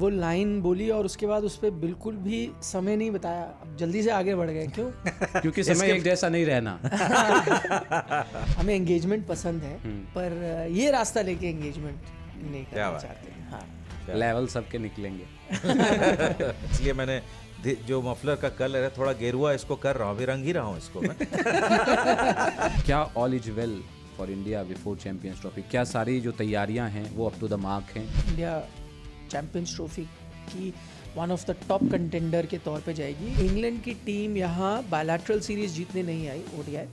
वो लाइन बोली और उसके बाद उस पर बिल्कुल भी समय नहीं बताया, अब जल्दी से आगे बढ़ गए। क्यों? क्योंकि समय एक जैसा नहीं रहना। हमें एंगेजमेंट पसंद है, पर ये रास्ता लेके एंगेजमेंट नहीं करना चाहते। हाँ, लेवल सबके निकलेंगे। इसलिए मैंने जो मफलर का कलर है थोड़ा गेरुआ इसको कर रहा हूँ, अभी रंग ही रहा हूँ इसको मैं। क्या all is well for India before champions trophy? क्या सारी जो तैयारियां हैं वो अप टू द मार्क हैं? इंडिया चैंपियंस ट्रॉफी की one of the top contender के तौर पे जाएगी। इंग्लैंड की टीम यहाँ बायलैटरल सीरीज जीतने नहीं आई, ओडीआई।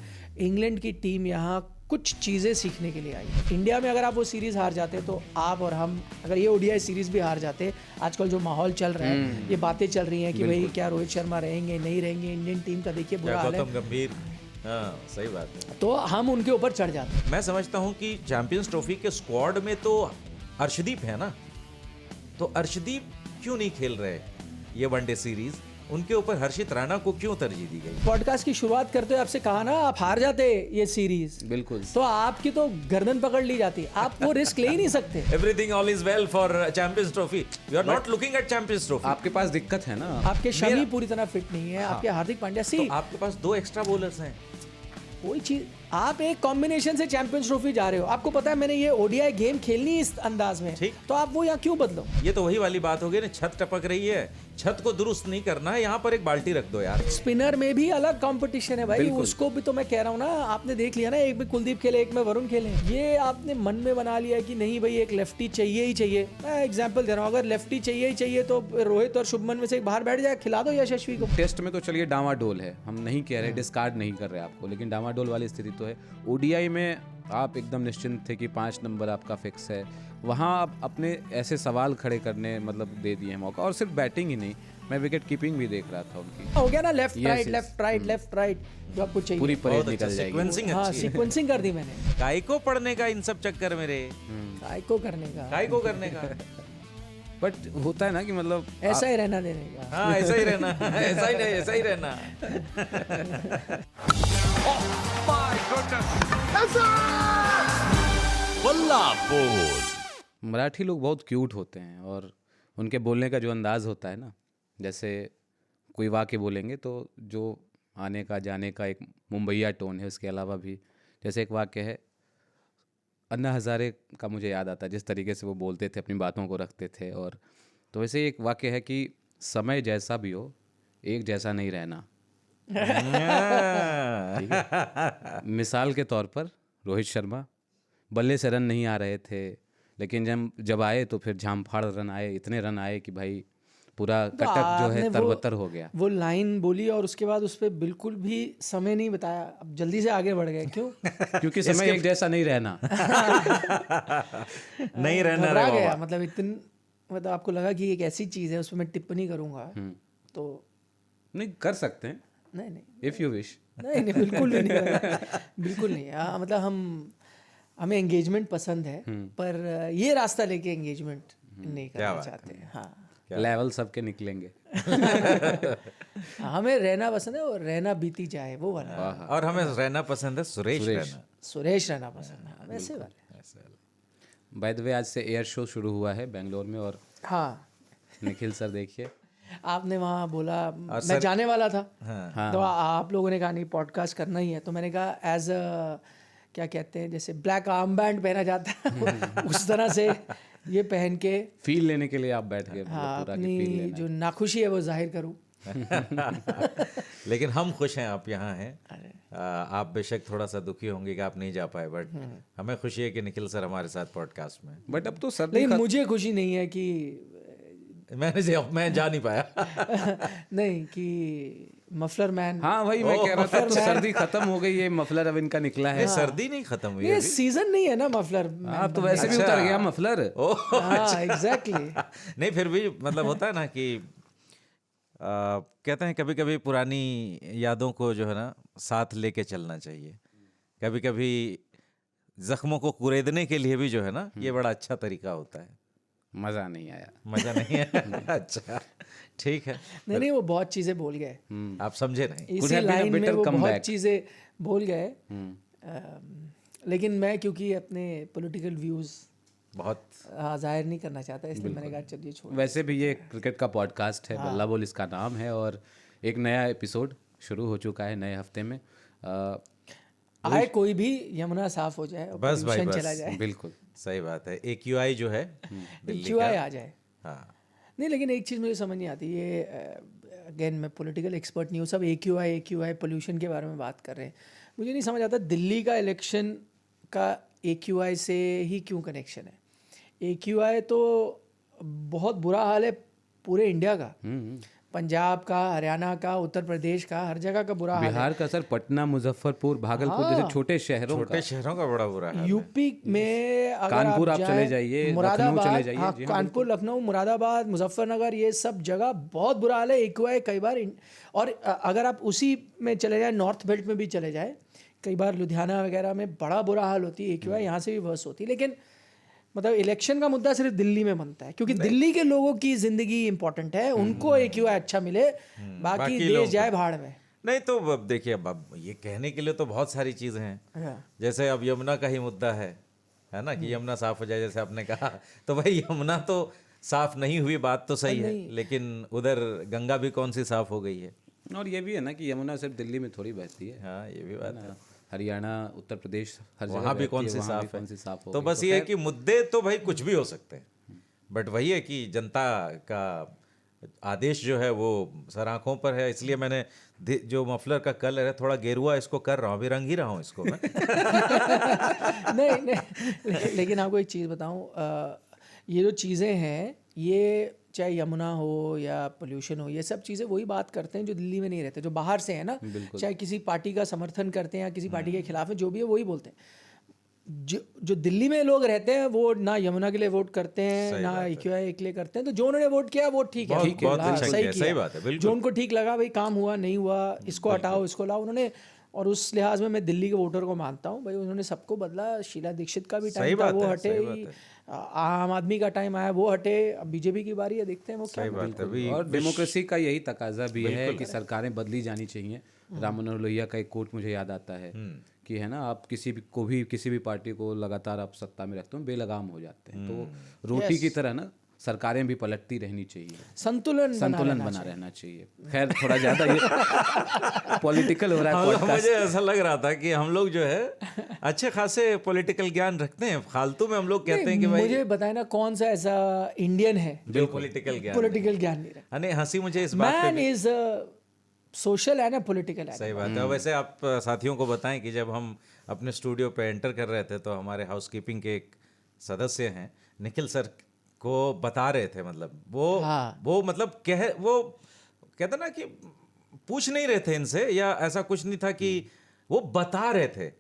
इंग्लैंड की टीम यहाँ कुछ चीज़ें सीखने के लिए आई। इंडिया में अगर आप वो सीरीज़ हार जाते तो आप और हम, अगर ये ओडीआई सीरीज़ भी हार जाते, आजकल जो माहौल चल रहा है, ये बातें चल रही हैं कि भाई क्या रोहित शर्मा रहेंगे नहीं रहेंगे, इंडियन टीम का देखिए बुरा हाल है, गौतम गंभीर, हाँ सही बात है। तो हम उनके ऊपर चढ़ जाते। मैं समझता हूँ कि चैंपियंस ट्रॉफी के स्क्वाड में तो अर्शदीप है ना, तो अर्शदीप क्यों नहीं खेल रहे ये वनडे सीरीज? उनके ऊपर हर्षित राणा को क्यों तरजीह दी गई? पॉडकास्ट की शुरुआत करते हुए आपसे कहा ना, आप हार जाते ये सीरीज, बिल्कुल, तो आपकी तो गर्दन पकड़ ली जाती, आप वो रिस्क ले ही नहीं सकते। Everything all is well for Champions Trophy, you are not looking at Champions Trophy. आपके पास दिक्कत है ना, आपके शमी पूरी तरह फिट नहीं है, आपके हार्दिक पांड्या तो आपके पास 2 एक्स्ट्रा बॉलर्स हैं। कोई चीज, आप एक कॉम्बिनेशन से चैंपियंस ट्रॉफी जा रहे हो, आपको पता है मैंने ये ओडीआई गेम खेलनी इस अंदाज में, ठीक, तो आप वो यहाँ क्यों बदलो? ये तो वही वाली बात हो गई ना, छत टपक रही है, छत को दुरुस्त नहीं करना है, यहाँ पर एक बाल्टी रख दो यार। स्पिनर में भी अलग कंपटीशन है भाई, उसको भी तो मैं कह रहा हूँ ना, आपने देख लिया ना, एक में कुलदीप खेले, एक में वरुण खेले, ये आपने मन में बना लिया कि नहीं भाई एक लेफ्टी चाहिए ही चाहिए। मैं एग्जांपल दे रहा हूँ, अगर लेफ्टी चाहिए ही चाहिए तो रोहित और शुभमन में से एक बाहर बैठ जाए, खिला दो यशस्वी को। टेस्ट में तो चलिए डामाडोल है, हम नहीं कह रहे डिस्कार्ड नहीं कर रहे आपको, लेकिन डामाडोल वाली स्थिति तो है। ओडीआई में आप एकदम निश्चिंत थे कि 5 नंबर आपका फिक्स है, वहाँ आप अपने ऐसे सवाल खड़े करने मतलब दे दिए हैं मौका, और सिर्फ बैटिंग ही नहीं, मैं विकेट कीपिंग भी देख रहा था उनकी। हो गया ना, left right left right left right, जो आपको चाहिए पूरी परेड निकल जाएगी। सीक्वेंसिंग हाँ, अच्छी है। सीक्वेंसिंग कर दी मैंने। काय को पढ़ने का इन सब चक्कर में रे, काय को करने का, काय को करने का। बट होता है ना कि मतलब ऐसा ही रहना देने का। हाँ ऐसा ही रहना, ऐसा ही नहीं, ऐसा ही रहना। मराठी लोग बहुत क्यूट होते हैं, और उनके बोलने का जो अंदाज़ होता है ना, जैसे कोई वाक्य बोलेंगे तो जो आने का जाने का एक मुंबईया टोन है, उसके अलावा भी जैसे एक वाक्य है, अन्ना हज़ारे का मुझे याद आता है जिस तरीके से वो बोलते थे, अपनी बातों को रखते थे। और तो वैसे एक वाक्य है कि समय जैसा भी हो एक जैसा नहीं रहना। ठीक है? मिसाल के तौर पर रोहित शर्मा बल्ले से रन नहीं आ रहे थे, लेकिन जब आए तो फिर झामफाड़ रन आए, इतने रन आए कि भाई पूरा कटक जो है तरबतर हो गया। वो लाइन बोली और उसके बाद उस पर बिल्कुल भी समय नहीं बताया, अब जल्दी से आगे बढ़ गए। क्यों? क्योंकि समय एक जैसा नहीं रहना। नहीं रहना घबरा रे गया, बाबा। मतलब आपको लगा कि एक ऐसी चीज़ है उस पर मैं टिप्पणी करूंगा, तो नहीं कर सकते हैं, नहीं इफ़ यू विश। नहीं बिल्कुल भी नहीं करेगा, बिल्कुल नहीं। मतलब हमें एंगेजमेंट पसंद है, पर ये रास्ता लेके एंगेजमेंट नहीं करना चाहते। हाँ, लेवल सबके निकलेंगे। हमें रहना पसंद है, और रहना बीती जाए वो वाला। और हमें रहना पसंद है सुरेश रहना। सुरेश रहना पसंद है, वैसे वाले। बाय द वे आज से एयर शो शुरू हुआ है बेंगलोर में, और हाँ, निखिल सर देखिए, आपने वहाँ बोला, मैं जाने वाला था, हाँ। तो आप लोगों ने कहा नहीं पॉडकास्ट करना ही है, तो मैंने कहा एज क्या कहते हैं, जैसे ब्लैक आर्म बैंड पहना जाता है उस तरह से ये पहन के फील लेने के लिए आप बैठ गए। हाँ, पूरा की फील अपनी लेना जो नाखुशी है वो जाहिर करूँ। लेकिन हम खुश हैं आप यहाँ हैं। आप बेशक थोड़ा सा दुखी होंगे कि आप नहीं जा पाए, बट हमें खुशी है कि निखिल सर हमारे साथ पॉडकास्ट में। बट अब तो सर्दी लेकिन मुझे खुशी नहीं है कि मैं जा नहीं पाया। नहीं कि मफलर मैन। हाँ भाई मैं कह रहा था, तो सर्दी खत्म हो गई है, मफलर अब इनका निकला है। सर्दी नहीं खत्म हुई ये अभी। सीजन नहीं है ना मफलर। आप तो वैसे भी उतर गया मफलर। हाँ एग्जैक्टली। नहीं फिर भी मतलब होता है ना कि कहते हैं कभी कभी पुरानी यादों को जो है ना साथ लेके चलना चाहिए। कभी कभी जख्मों को कुरेदने के लिए भी जो है ना ये बड़ा अच्छा तरीका होता है। मजा नहीं आया। मजा नहीं है। अच्छा ठीक है। नहीं वो बहुत चीजें बोल गए, आप समझे नहीं। इसी लाइन में वो बहुत चीजें बोल गए। लेकिन मैं क्योंकि अपने पॉलिटिकल व्यूज बहुत हाँ, जाहिर नहीं करना चाहता, इसलिए मैंने कहा चलिए छोड़। वैसे भी ये क्रिकेट का पॉडकास्ट है, बल्ला बोल इसका नाम है, और एक नया एपिसोड शुरू हो चुका है नए हफ्ते में। आए कोई भी, यमुना साफ हो जाए और बस भाई pollution बस, चला जाए, बिल्कुल सही बात है। AQI जो है दिल्ली QI का, आ जाए। हाँ नहीं, लेकिन एक चीज़ मुझे समझ नहीं आती, ये अगेन मैं पॉलिटिकल एक्सपर्ट नहीं हूँ, सब AQI पोल्यूशन के बारे में बात कर रहे हैं, मुझे नहीं समझ आता दिल्ली का इलेक्शन का AQI से ही क्यों कनेक्शन है। AQI तो बहुत बुरा हाल है पूरे इंडिया का, पंजाब का, हरियाणा का, उत्तर प्रदेश का, हर जगह का बुरा हाल है। बिहार का सर, पटना, मुजफ्फरपुर, भागलपुर जैसे छोटे शहरों का, छोटे शहरों का बड़ा बुरा हाल है। यूपी में अगर कानपुर आप जाएं, चले जाइए, लखनऊ मुरादाबाद, चले जाइए, हाँ, जी हाँ, कानपुर, लखनऊ, मुरादाबाद, मुजफ्फरनगर, ये सब जगह बहुत बुरा हाल है। AQI कई बार और अगर आप उसी में चले जाए, नॉर्थ बेल्ट में भी चले जाए, कई बार लुधियाना वगैरह में बड़ा बुरा हाल होती है। AQI यहाँ से भी वर्स होती है। लेकिन मतलब इलेक्शन का मुद्दा सिर्फ दिल्ली में बनता है, क्योंकि दिल्ली के लोगों की जिंदगी इंपॉर्टेंट है, उनको AQI अच्छा मिले, बाकी देश जाए भाड़ में। नहीं तो अब देखिए, अब ये कहने के लिए तो बहुत सारी चीजें हैं, हाँ। जैसे अब यमुना का ही मुद्दा है ना, कि यमुना साफ हो जाए जैसे आपने कहा, तो भाई यमुना तो साफ नहीं हुई, बात तो सही है, लेकिन उधर गंगा भी कौन सी साफ हो गई है। और ये भी है ना कि यमुना सिर्फ दिल्ली में थोड़ी बहती है, हाँ ये भी बात है, हरियाणा, उत्तर प्रदेश, हर जगह वहाँ भी बहती कौन है, सी वहाँ भी साफ कौन सी साफ है। हो तो गई। बस ये है कि मुद्दे तो भाई कुछ भी हो सकते हैं, बट वही है कि जनता का आदेश जो है वो सर आंखों पर है, इसलिए मैंने जो मफलर का कलर है थोड़ा गेरुआ इसको कर रहा हूँ, अभी रंग ही रहा हूँ इसको मैं। नहीं, लेकिन आपको एक चीज़ बताऊं, ये जो चीज़ें हैं, ये चाहे यमुना हो या पोल्यूशन हो, ये सब चीज़ें वही बात करते हैं जो दिल्ली में नहीं रहते, जो बाहर से है ना, चाहे किसी पार्टी का समर्थन करते हैं या किसी पार्टी के खिलाफ है, जो भी है वही बोलते हैं। जो दिल्ली में लोग रहते हैं वो ना यमुना के लिए वोट करते हैं, ना AQI के लिए करते हैं, तो जो उन्होंने वोट किया वो ठीक है, बहुत हाँ, अच्छा सही किया, किया, सही बात है, बिल्कुल। जो उनको ठीक लगा, भाई काम हुआ नहीं हुआ, इसको हटाओ इसको लाओ, उन्होंने, और उस लिहाज में मैं दिल्ली के वोटर को मानता हूँ, भाई उन्होंने सबको बदला। शीला दीक्षित का भी टाइम था, वो हटे, आम आदमी का टाइम आया, वो हटे, अब बीजेपी की बारी है, देखते हैं वो क्या। सही बात है। और डेमोक्रेसी का यही तकाजा भी है कि सरकारें बदली जानी चाहिए। राम मनोहर लोहिया का एक कोट मुझे याद आता है कि है ना, आप किसी भी पार्टी को लगातार आप सत्ता में रखते हो, बेलगाम हो जाते हैं। तो रोटी की तरह ना सरकारें भी पलटती रहनी चाहिए, संतुलन बना रहना चाहिए। खैर थोड़ा ज्यादा ये पॉलिटिकल हो रहा है पॉडकास्ट। मुझे ऐसा लग रहा था कि हम लोग जो है अच्छे खासे पॉलिटिकल ज्ञान रखते हैं, फालतू में हम लोग कहते हैं कि भाई मुझे बताए ना कौन सा ऐसा इंडियन है जो पॉलिटिकल ज्ञान नहीं रखता। नहीं, हंसी मुझे इस बात पे मैन इज सोशल है ना, पॉलिटिकल है। सही बात है। वैसे आप साथियों को बताएं कि जब हम अपने स्टूडियो पे एंटर कर रहे थे तो हमारे हाउसकीपिंग के एक सदस्य हैं, निखिल सर को बता रहे थे, मतलब वो मतलब वो कहते ना कि पूछ नहीं रहे थे इनसे या ऐसा कुछ नहीं था, कि वो बता रहे थे,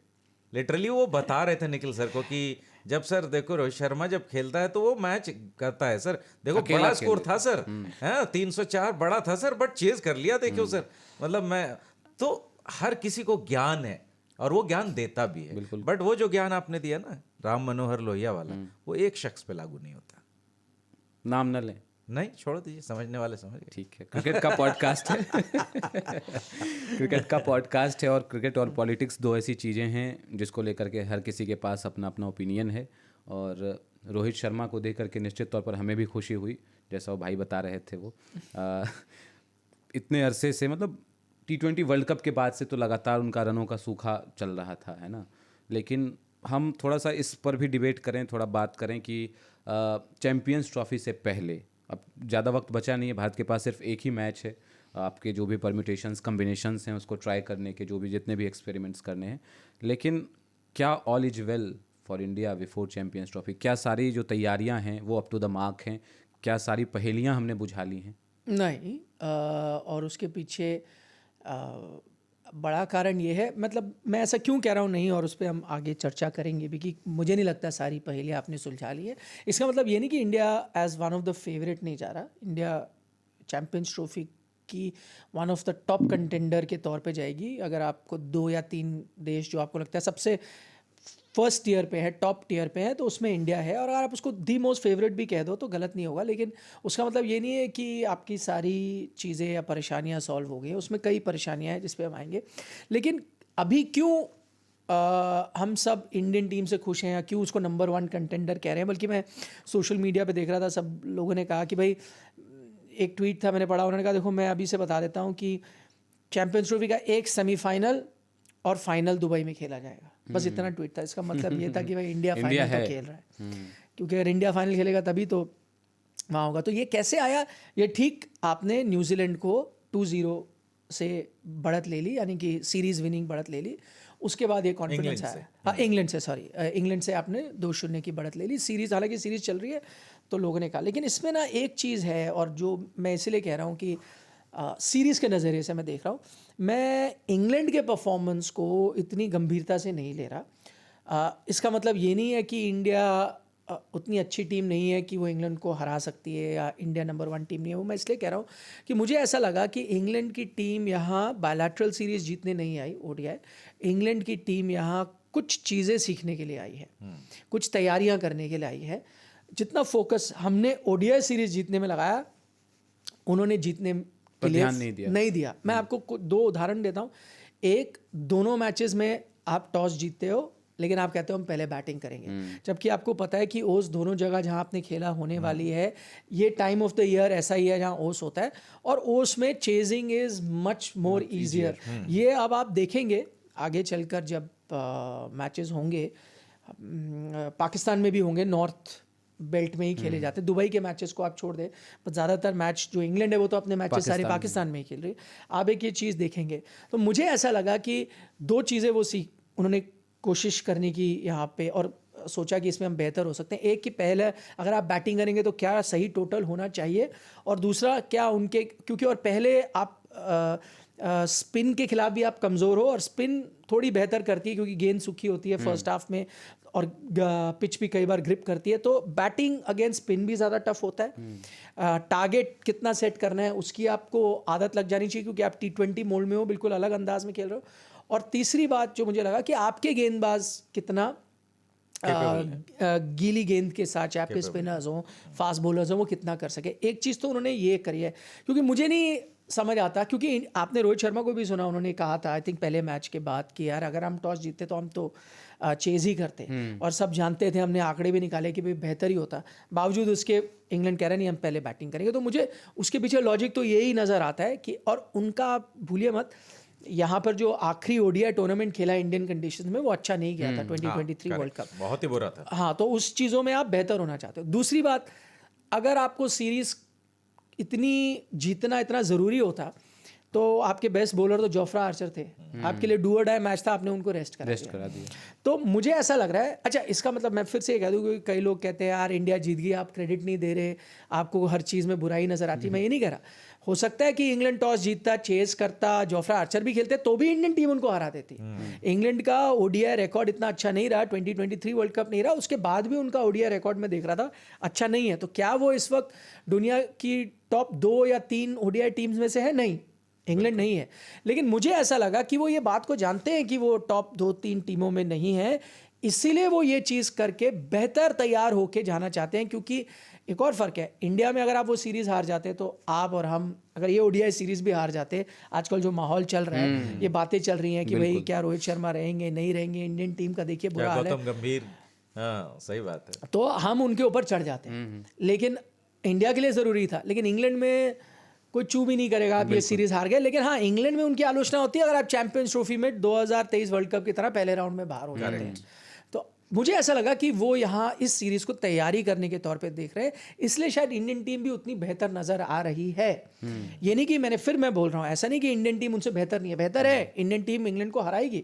लिटरली वो बता रहे थे निखिल सर को कि जब सर देखो रोहित शर्मा जब खेलता है तो वो मैच करता है सर, देखो बड़ा स्कोर था सर, है 304 बड़ा था सर, बट चेज कर लिया, देखो सर, मतलब मैं तो हर किसी को ज्ञान है और वो ज्ञान देता भी है, बट वो जो ज्ञान आपने दिया ना राम मनोहर लोहिया वाला, वो एक शख्स पे लागू नहीं होता। नाम न लें, नहीं छोड़ दीजिए, समझने वाले समझ गए। ठीक है, क्रिकेट का पॉडकास्ट है। क्रिकेट का पॉडकास्ट है, और क्रिकेट और पॉलिटिक्स दो ऐसी चीज़ें हैं जिसको लेकर के हर किसी के पास अपना अपना ओपिनियन है। और रोहित शर्मा को देख करके निश्चित तौर पर हमें भी खुशी हुई, जैसा वो भाई बता रहे थे। वो इतने अरसे से, मतलब T20 वर्ल्ड कप के बाद से तो लगातार उनका रनों का सूखा चल रहा था, है ना। लेकिन हम थोड़ा सा इस पर भी डिबेट करें, थोड़ा बात करें कि चैम्पियंस ट्रॉफी से पहले, अब ज़्यादा वक्त बचा नहीं है, भारत के पास सिर्फ एक ही मैच है, आपके जो भी परम्यूटेशंस कम्बिनेशंस हैं उसको ट्राई करने के, जो भी जितने भी एक्सपेरिमेंट्स करने हैं, लेकिन क्या all is well for India before champions trophy? क्या सारी जो तैयारियां हैं वो अप टू द मार्क हैं? क्या सारी पहेलियां हमने बुझा ली हैं? नहीं, और उसके पीछे बड़ा कारण ये है, मतलब मैं ऐसा क्यों कह रहा हूँ नहीं, और उस पर हम आगे चर्चा करेंगे भी, कि मुझे नहीं लगता सारी पहेलियाँ आपने सुलझा ली है। इसका मतलब ये नहीं कि India as one of the favourite नहीं जा रहा, इंडिया चैम्पियंस ट्रॉफी की one of the top contender के तौर पे जाएगी। अगर आपको 2 या 3 देश जो आपको लगता है सबसे फर्स्ट टीयर पे है, टॉप टीयर पे है, तो उसमें इंडिया है। और अगर आप उसको दी मोस्ट फेवरेट भी कह दो तो गलत नहीं होगा, लेकिन उसका मतलब ये नहीं है कि आपकी सारी चीज़ें या परेशानियां सॉल्व हो गई। उसमें कई परेशानियां हैं जिस पे हम आएंगे। लेकिन अभी क्यों हम सब इंडियन टीम से खुश हैं या क्यों उसको नंबर 1 कंटेंडर कह रहे हैं, बल्कि मैं सोशल मीडिया पे देख रहा था, सब लोगों ने कहा कि भाई, एक ट्वीट था मैंने पढ़ा, उन्होंने कहा देखो मैं अभी से बता देता हूँ कि चैंपियंस ट्रॉफी का एक सेमीफाइनल और फाइनल दुबई में खेला जाएगा, बस इतना ट्वीट था। इसका मतलब ये था कि भाई इंडिया फाइनल तो खेल रहा है, क्योंकि अगर इंडिया फाइनल खेलेगा तभी तो वहाँ होगा। तो ये कैसे आया? ये ठीक आपने न्यूजीलैंड को 2-0 से बढ़त ले ली, यानी कि सीरीज़ विनिंग बढ़त ले ली, उसके बाद ये कॉन्फिडेंस आया। हाँ, इंग्लैंड से, सॉरी, इंग्लैंड से आपने 2-0 की बढ़त ले ली। सीरीज़, हालांकि सीरीज़ चल रही है तो लोगों ने कहा, लेकिन इसमें ना एक चीज़ है, और जो मैं इसलिए कह रहा हूँ कि सीरीज़ के नज़रिए से मैं देख रहा हूँ, मैं इंग्लैंड के परफॉर्मेंस को इतनी गंभीरता से नहीं ले रहा। इसका मतलब ये नहीं है कि इंडिया उतनी अच्छी टीम नहीं है कि वो इंग्लैंड को हरा सकती है, या इंडिया नंबर 1 टीम नहीं है। वो मैं इसलिए कह रहा हूँ कि मुझे ऐसा लगा कि इंग्लैंड की टीम यहाँ बायलैटरल सीरीज़ जीतने नहीं आई, ODI। इंग्लैंड की टीम यहाँ कुछ चीज़ें सीखने के लिए आई है, कुछ तैयारियाँ करने के लिए आई है। जितना फोकस हमने ODI सीरीज़ जीतने में लगाया, उन्होंने जीतने के लिए नहीं दिया। मैं आपको 2 उदाहरण देता हूँ। एक, दोनों मैचेस में आप टॉस जीतते हो, लेकिन आप कहते हो हम पहले बैटिंग करेंगे, जबकि आपको पता है कि ओस दोनों जगह जहां आपने खेला होने वाली है, ये टाइम ऑफ द ईयर ऐसा ही है जहां ओस होता है, और ओस में chasing is much more easier. ये अब आप देखेंगे आगे चलकर जब मैचेस होंगे, पाकिस्तान में भी होंगे, नॉर्थ बेल्ट में ही खेले जाते हैं। दुबई के मैचेस को आप छोड़ दें, पर ज़्यादातर मैच जो इंग्लैंड है वो तो अपने मैचेस सारे पाकिस्तान में ही खेल रही है। आप एक ये चीज़ देखेंगे तो मुझे ऐसा लगा कि 2 चीज़ें वो उन्होंने कोशिश करने की यहाँ पे, और सोचा कि इसमें हम बेहतर हो सकते हैं। एक कि पहले अगर आप बैटिंग करेंगे तो क्या सही टोटल होना चाहिए, और दूसरा क्या उनके, क्योंकि और पहले आप स्पिन के खिलाफ भी आप कमज़ोर हो, और स्पिन थोड़ी बेहतर करती है क्योंकि गेंद सूखी होती है फर्स्ट हाफ में, और पिच भी कई बार ग्रिप करती है, तो बैटिंग अगेंस्ट स्पिन भी ज़्यादा टफ होता है। टारगेट कितना सेट करना है उसकी आपको आदत लग जानी चाहिए, क्योंकि आप T20 मोड में हो, बिल्कुल अलग अंदाज में खेल रहे हो। और तीसरी बात जो मुझे लगा कि आपके गेंदबाज कितना गीली गेंद के साथ, चाहे आपके स्पिनर्स हों, फास्ट बॉलर्स हों, वो कितना कर सके। एक चीज़ तो उन्होंने ये करी है, क्योंकि मुझे नहीं समझ आता, क्योंकि आपने रोहित शर्मा को भी सुना, उन्होंने कहा था आई थिंक पहले मैच के बाद कि यार अगर हम टॉस जीतते तो हम तो चेज ही करते, और सब जानते थे, हमने आंकड़े भी निकाले कि भाई बेहतर ही होता, बावजूद उसके इंग्लैंड कह रहे नहीं हम पहले बैटिंग करेंगे। तो मुझे उसके पीछे लॉजिक तो यही नज़र आता है कि, और उनका भूलिए मत, यहाँ पर जो आखिरी ODI टूर्नामेंट खेला इंडियन कंडीशंस में वो अच्छा नहीं गया था, 2023 वर्ल्ड कप बहुत ही बुरा था। हाँ, तो उस चीज़ों में आप बेहतर होना चाहते हो। दूसरी बात, अगर आपको सीरीज इतनी जीतना इतना ज़रूरी होता तो आपके बेस्ट बॉलर तो जोफ्रा आर्चर थे, आपके लिए डू और डाई मैच था, आपने उनको रेस्ट करा दिया। तो मुझे ऐसा लग रहा है, अच्छा इसका मतलब मैं फिर से ये कह दूँ कि कई लोग कहते हैं यार इंडिया जीत गई, आप क्रेडिट नहीं दे रहे, आपको हर चीज़ में बुराई नजर आती है। मैं ये नहीं कह रहा, हो सकता है कि इंग्लैंड टॉस जीतता, चेस करता, जोफ्रा आर्चर भी खेलते तो भी इंडियन टीम उनको हरा देती। इंग्लैंड का ODI रिकॉर्ड इतना अच्छा नहीं रहा, 2023 वर्ल्ड कप नहीं रहा, उसके बाद भी उनका ODI रिकॉर्ड में देख रहा था अच्छा नहीं है। तो क्या वो इस वक्त दुनिया की टॉप 2 या 3 ODI टीम्स में से है? नहीं, इंग्लैंड नहीं है। लेकिन मुझे ऐसा लगा कि वो ये बात को जानते हैं कि वो टॉप 2-3 टीमों में नहीं है, इसीलिए वो ये चीज़ करके बेहतर तैयार होके जाना चाहते हैं। क्योंकि एक और फ़र्क है, इंडिया में अगर आप वो सीरीज़ हार जाते तो आप और हम, अगर ये ODI सीरीज़ भी हार जाते, आजकल जो माहौल चल रहा है, ये बातें चल रही हैं कि भाई क्या रोहित शर्मा रहेंगे नहीं रहेंगे, इंडियन टीम का देखिए बुरा हाल है, गौतम गंभीर, हाँ सही बात है, तो हम उनके ऊपर चढ़ जाते हैं। लेकिन इंडिया के लिए ज़रूरी था, लेकिन इंग्लैंड में कोई चू भी नहीं करेगा आप ये सीरीज़ हार गए। लेकिन हाँ, इंग्लैंड में उनकी आलोचना होती है अगर आप चैंपियंस ट्रॉफी में 2023 वर्ल्ड कप की तरह पहले राउंड में बाहर हो जाते हैं। तो मुझे ऐसा लगा कि वो यहाँ इस सीरीज़ को तैयारी करने के तौर पे देख रहे हैं, इसलिए शायद इंडियन टीम भी उतनी बेहतर नज़र आ रही है। ये नहीं कि मैं बोल रहा हूँ, ऐसा नहीं कि इंडियन टीम उनसे बेहतर नहीं है, बेहतर है, इंडियन टीम इंग्लैंड को हराएगी,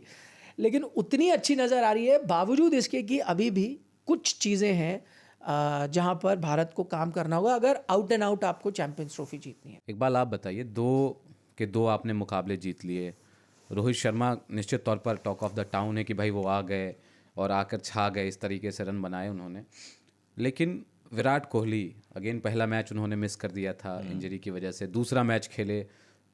लेकिन उतनी अच्छी नज़र आ रही है, बावजूद इसके कि अभी भी कुछ चीज़ें हैं जहाँ पर भारत को काम करना होगा अगर आउट एंड आउट आपको चैंपियंस ट्रॉफी जीतनी है। एक बार आप बताइए, 2 आपने मुकाबले जीत लिए, रोहित शर्मा निश्चित तौर पर टॉक ऑफ द टाउन है कि भाई वो आ गए और आकर छा गए, इस तरीके से रन बनाए उन्होंने। लेकिन विराट कोहली अगेन, पहला मैच उन्होंने मिस कर दिया था इंजरी की वजह से, दूसरा मैच खेले,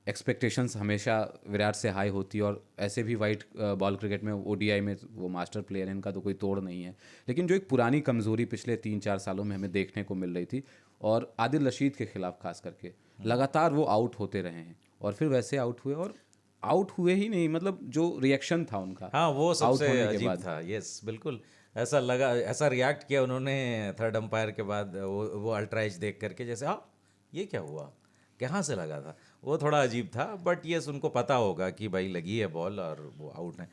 एक्सपेक्टेशंस हमेशा विराट से हाई होती है, और ऐसे भी वाइट बॉल क्रिकेट में ODI में वो मास्टर प्लेयर है, इनका तो कोई तोड़ नहीं है। लेकिन जो एक पुरानी कमज़ोरी पिछले 3-4 सालों में हमें देखने को मिल रही थी, और आदिल रशीद के खिलाफ खास करके लगातार वो आउट होते रहे हैं, और फिर वैसे आउट हुए और आउट हुए ही नहीं, मतलब जो रिएक्शन था उनका हाँ वो out सबसे होने के अजीब बाद। था। यस बिल्कुल ऐसा लगा, ऐसा रिएक्ट किया उन्होंने थर्ड अंपायर के बाद, वो अल्ट्रा एज देख करके, जैसे हाँ ये क्या हुआ, कहाँ से लगा था, वो थोड़ा अजीब था। बट यस उनको पता होगा कि भाई लगी है बॉल और वो आउट है।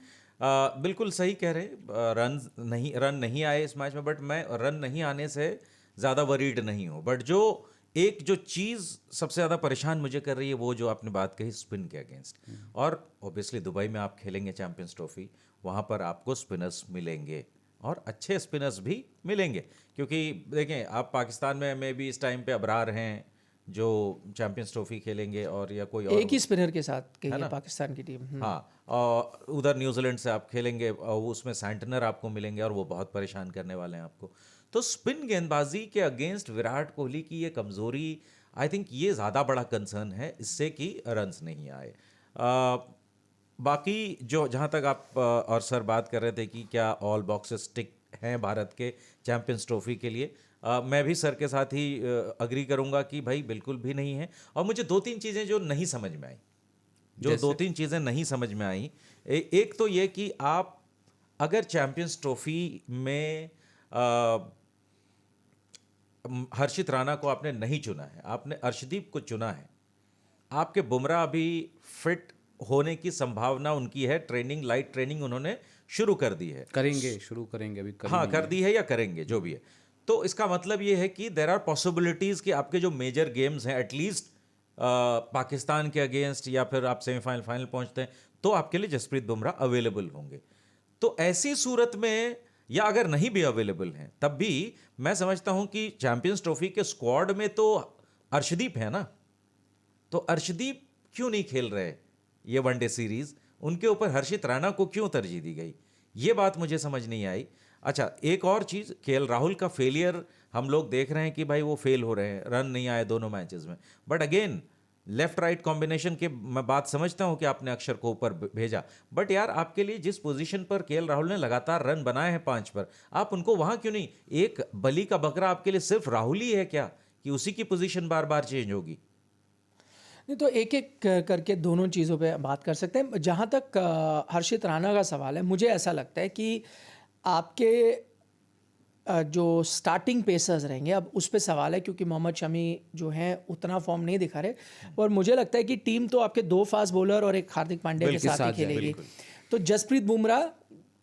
बिल्कुल सही कह रहे, रन नहीं आए इस मैच में, बट मैं रन नहीं आने से ज़्यादा वरीड नहीं हूँ। बट जो चीज़ सबसे ज़्यादा परेशान मुझे कर रही है वो जो आपने बात कही स्पिन के अगेंस्ट। और ऑब्वियसली दुबई में आप खेलेंगे चैंपियंस ट्रॉफी, वहाँ पर आपको स्पिनर्स मिलेंगे और अच्छे स्पिनर्स भी मिलेंगे, क्योंकि देखें आप पाकिस्तान में भी इस टाइम पे अबरार हैं जो चैंपियंस ट्रॉफी खेलेंगे, और या कोई और एक ही स्पिनर के साथ गई है है ना? पाकिस्तान की टीम। हाँ, और उधर न्यूजीलैंड से आप खेलेंगे और उसमें सैंटनर आपको मिलेंगे और वो बहुत परेशान करने वाले हैं आपको। तो स्पिन गेंदबाजी के अगेंस्ट विराट कोहली की ये कमज़ोरी, आई थिंक ये ज़्यादा बड़ा कंसर्न है इससे कि रन्स नहीं आए। बाकी जो जहाँ तक आप और सर बात कर रहे थे कि क्या ऑल बॉक्सेस टिक हैं भारत के चैंपियंस ट्रॉफी के लिए, मैं भी सर के साथ ही अग्री करूँगा कि भाई बिल्कुल भी नहीं है। और मुझे दो तीन चीज़ें जो नहीं समझ में आई, दो तीन चीज़ें नहीं समझ में आई, एक तो ये कि आप अगर चैंपियंस ट्रॉफी में हर्षित राणा को आपने नहीं चुना है, आपने अर्शदीप को चुना है, आपके बुमराह अभी फिट होने की संभावना उनकी है, ट्रेनिंग लाइट ट्रेनिंग उन्होंने शुरू कर दी है, शुरू करेंगे अभी हाँ कर दी है या करेंगे जो भी है। तो इसका मतलब ये है कि देर आर पॉसिबिलिटीज़ कि आपके जो मेजर गेम्स हैं एटलीस्ट पाकिस्तान के अगेंस्ट या फिर आप सेमीफाइनल फाइनल पहुंचते हैं तो आपके लिए जसप्रीत बुमराह अवेलेबल होंगे। तो ऐसी सूरत में, या अगर नहीं भी अवेलेबल हैं तब भी मैं समझता हूं कि चैंपियंस ट्रॉफी के स्क्वाड में तो अर्शदीप है ना, तो अर्शदीप क्यों नहीं खेल रहे ये वनडे सीरीज, उनके ऊपर हर्षित राणा को क्यों तरजीह दी गई, ये बात मुझे समझ नहीं आई। अच्छा एक और चीज़, केएल राहुल का फेलियर हम लोग देख रहे हैं कि भाई वो फेल हो रहे हैं, रन नहीं आए दोनों मैचेस में। But again left right combination के मैं बात समझता हूं कि आपने अक्षर को ऊपर भेजा, बट यार आपके लिए जिस पोजीशन पर केएल राहुल ने लगातार रन बनाए हैं 5 पर, आप उनको वहां क्यों नहीं, एक बलि का बकरा आपके लिए सिर्फ राहुल ही है क्या कि उसी की पोजीशन बार बार चेंज होगी? नहीं तो एक एक करके दोनों चीज़ों पे बात कर सकते हैं। जहाँ तक हर्षित राणा का सवाल है, मुझे ऐसा लगता है कि आपके जो स्टार्टिंग पेसर्स रहेंगे, अब उस पे सवाल है क्योंकि मोहम्मद शमी जो हैं उतना फॉर्म नहीं दिखा रहे, और मुझे लगता है कि टीम तो आपके 2 फास्ट बॉलर और एक हार्दिक पांड्या के साथ ही खेलेगी। तो जसप्रीत बुमराह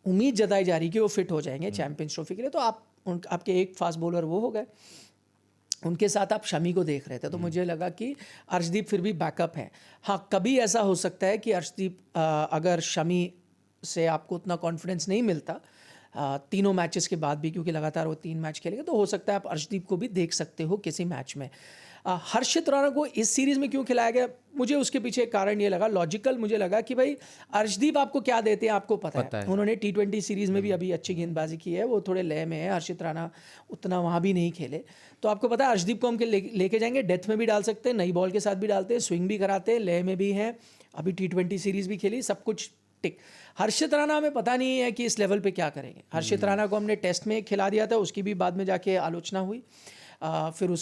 उम्मीद जताई जा रही कि वो फिट हो जाएंगे चैंपियंस ट्रॉफी के लिए, तो आपके एक फास्ट बॉलर वो हो गए, उनके साथ आप शमी को देख रहे थे, तो मुझे लगा कि अर्शदीप फिर भी बैकअप है। हाँ कभी ऐसा हो सकता है कि अर्शदीप अगर शमी से आपको उतना कॉन्फिडेंस नहीं मिलता तीनों मैचेस के बाद भी, क्योंकि लगातार वो 3 मैच खेलेंगे, तो हो सकता है आप अर्शदीप को भी देख सकते हो किसी मैच में। हर्षित राणा को इस सीरीज़ में क्यों खिलाया गया, मुझे उसके पीछे एक कारण ये लगा, लॉजिकल मुझे लगा कि भाई अर्शदीप आपको क्या देते हैं आपको पता है। उन्होंने T20 सीरीज़ में भी अभी अच्छी गेंदबाजी की है, वो थोड़े लय में है, हर्षित राणा उतना वहाँ भी नहीं खेले, तो आपको पता है अर्शदीप को हम लेके जाएंगे, डेथ में भी डाल सकते हैं, नई बॉल के साथ भी डालते हैं, स्विंग भी कराते हैं, लय में भी हैं, अभी T20 सीरीज़ भी खेली, सब कुछ टिक। हर्षित राणा हमें पता नहीं है कि इस लेवल पे क्या करेंगे। हर्षित राणा को हमने टेस्ट में खिला दिया था, उसकी भी बाद में जाके आलोचना हुई, फिर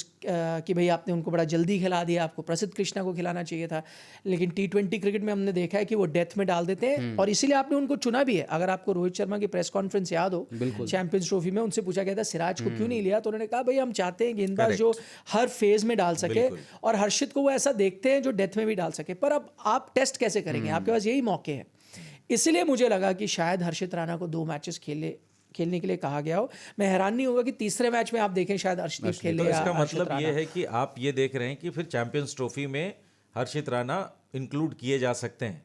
कि भाई आपने उनको बड़ा जल्दी खिला दिया, आपको प्रसिद्ध कृष्णा को खिलाना चाहिए था। लेकिन T20 क्रिकेट में हमने देखा है कि वो डेथ में डाल देते हैं, और इसीलिए आपने उनको चुना भी है। अगर आपको रोहित शर्मा की प्रेस कॉन्फ्रेंस याद हो चैंपियंस ट्रॉफी में, उनसे पूछा गया था सिराज को क्यों नहीं लिया, तो उन्होंने कहा भाई हम चाहते हैं गेंदबाज जो हर फेज में डाल सके, और हर्षित को वो ऐसा देखते हैं जो डेथ में भी डाल सके। पर अब आप टेस्ट कैसे करेंगे, आपके पास यही मौके हैं। इसलिए मुझे लगा कि शायद हर्षित राणा को 2 मैचेस खेलने के लिए कहा गया हो। मैं हैरान नहीं होगा कि तीसरे मैच में आप देखें शायद अर्शदीप खेले। तो इसका मतलब ये है कि आप ये देख रहे हैं कि फिर चैंपियंस ट्रॉफी में हर्षित राणा इंक्लूड किए जा सकते हैं?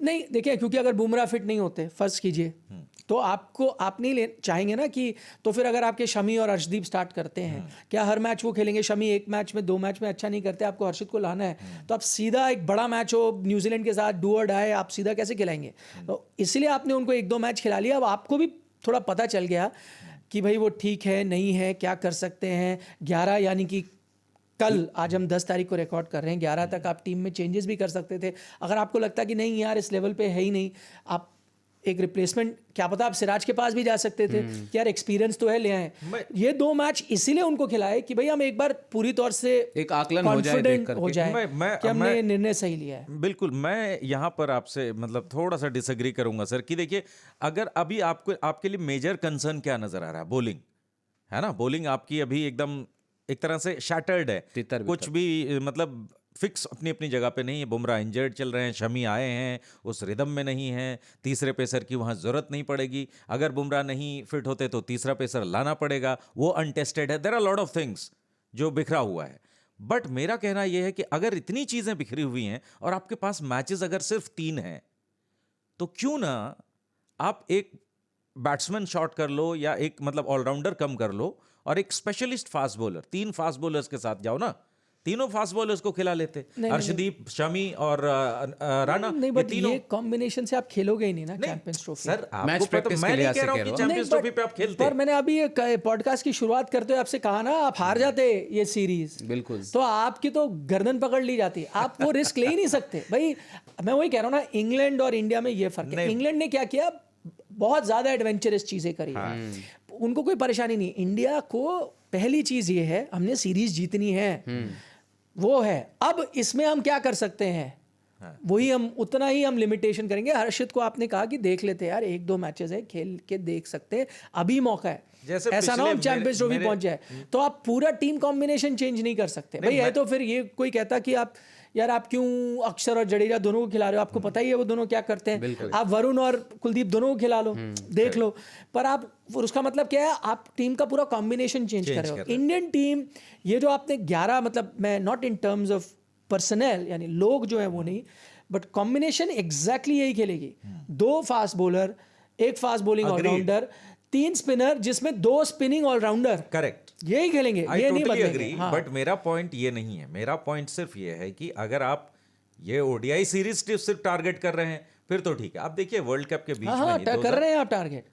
नहीं देखिए, क्योंकि अगर बुमराह फिट नहीं होते फर्ज कीजिए, तो आप नहीं चाहेंगे ना कि, तो फिर अगर आपके शमी और अर्शदीप स्टार्ट करते हैं, क्या हर मैच वो खेलेंगे? शमी 1 मैच में 2 मैच में अच्छा नहीं करते, आपको हर्षित को लाना है, तो आप सीधा एक बड़ा मैच हो न्यूजीलैंड के साथ डू और डाई, आप सीधा कैसे खिलाएंगे? तो इसलिए आपने उनको 1-2 मैच खिला लिया। अब आपको भी थोड़ा पता चल गया कि भाई वो ठीक है नहीं है, क्या कर सकते हैं। 11 यानी कि कल, आज हम 10 तारीख को रिकॉर्ड कर रहे हैं, 11 तक आप टीम में चेंजेस भी कर सकते थे। अगर आपको लगता कि नहीं यार इस लेवल पे है ही नहीं, आप एक रिप्लेसमेंट, क्या पता आप सिराज के पास भी जा सकते थे कि यार एक्सपीरियंस तो है, ले आए। ये 2 मैच इसीलिए उनको खिलाए कि भाई हम एक बार पूरी तौर से एक आकलन हो जाए, देख करके हो जाए कि हमने निर्णय सही लिया है। बिल्कुल, मैं यहाँ पर आपसे मतलब थोड़ा सा डिसएग्री करूंगा सर कि देखिए, अगर अभी आपको आपके लिए मेजर कंसर्न क्या नजर आ रहा है? बॉलिंग है ना, बॉलिंग आपकी अभी एकदम एक तरह से शैटर्ड है, कुछ भी मतलब फिक्स अपनी अपनी जगह पे नहीं है। बुमराह इंजर्ड चल रहे हैं, शमी आए हैं, उस रिदम में नहीं है, तीसरे पेसर की वहाँ ज़रूरत नहीं पड़ेगी। अगर बुमराह नहीं फिट होते तो तीसरा पेसर लाना पड़ेगा, वो अनटेस्टेड है। There are lot of things जो बिखरा हुआ है। बट मेरा कहना यह है कि अगर इतनी चीज़ें बिखरी हुई हैं और आपके पास मैचेस अगर सिर्फ 3 हैं, तो क्यों ना आप एक बैट्समैन शॉट कर लो या एक मतलब ऑलराउंडर कम कर लो और एक specialist fast bowler, 3 fast bowlers के साथ जाओ ना, तीनों फास्ट बॉलर्स को खिला लेते, अर्शदीप, शमी और राणा। नहीं, बट ये कॉम्बिनेशन से आप खेलोगे ही नहीं ना champions trophy. Sir match practice के लिए आ रहा हूं कि चैंपियंस ट्रॉफी पे आप खेलते। पर मैंने अभी पॉडकास्ट की शुरुआत करते हुए आपसे कहा ना, आप हार जाते ये सीरीज, बिल्कुल, तो आपकी तो गर्दन पकड़ ली जाती, आप वो रिस्क ले ही नहीं सकते भाई। मैं वही कह रहा हूँ ना, इंग्लैंड और इंडिया में ये फर्क है। इंग्लैंड ने क्या किया, बहुत ज्यादा एडवेंचरस चीजें करी है, उनको कोई परेशानी नहीं। इंडिया को पहली चीज ये है, हमने सीरीज जीतनी है, वो है। अब इसमें हम क्या कर सकते हैं, वही हम उतना ही हम लिमिटेशन करेंगे। हर्षित को आपने कहा कि देख लेते यार, 1-2 मैचेस है, खेल के देख सकते हैं, अभी मौका है। ऐसा ना हो चैंपियंस ट्रॉफी पहुंच जाए तो आप पूरा टीम कॉम्बिनेशन चेंज नहीं कर सकते भाई। है तो फिर ये कोई कहता कि आप यार आप क्यों अक्षर और जडेजा दोनों को खिला रहे हो, आपको पता ही है वो दोनों क्या करते हैं। आप वरुण और कुलदीप दोनों को खिला लो, देख लो, पर आप उसका मतलब क्या है, आप टीम का पूरा कॉम्बिनेशन चेंज कर रहे हो। इंडियन टीम ये जो आपने 11, मतलब मैं not in terms of personal, यानी लोग जो है वो नहीं, बट कॉम्बिनेशन एग्जैक्टली यही खेलेगी। 2 fast bowler, 1 fast bowling allrounder, 3 spinner जिसमें 2 स्पिनिंग ऑलराउंडर, करेक्ट, यही खेलेंगे। ये नहीं बदलेंगे। बट मेरा पॉइंट ये नहीं है, मेरा पॉइंट सिर्फ ये है कि अगर आप ये ओडीआई सीरीज सिर्फ टारगेट कर रहे हैं फिर तो ठीक है। आप देखिए वर्ल्ड कप के बीच में कर रहे हैं आप टारगेट,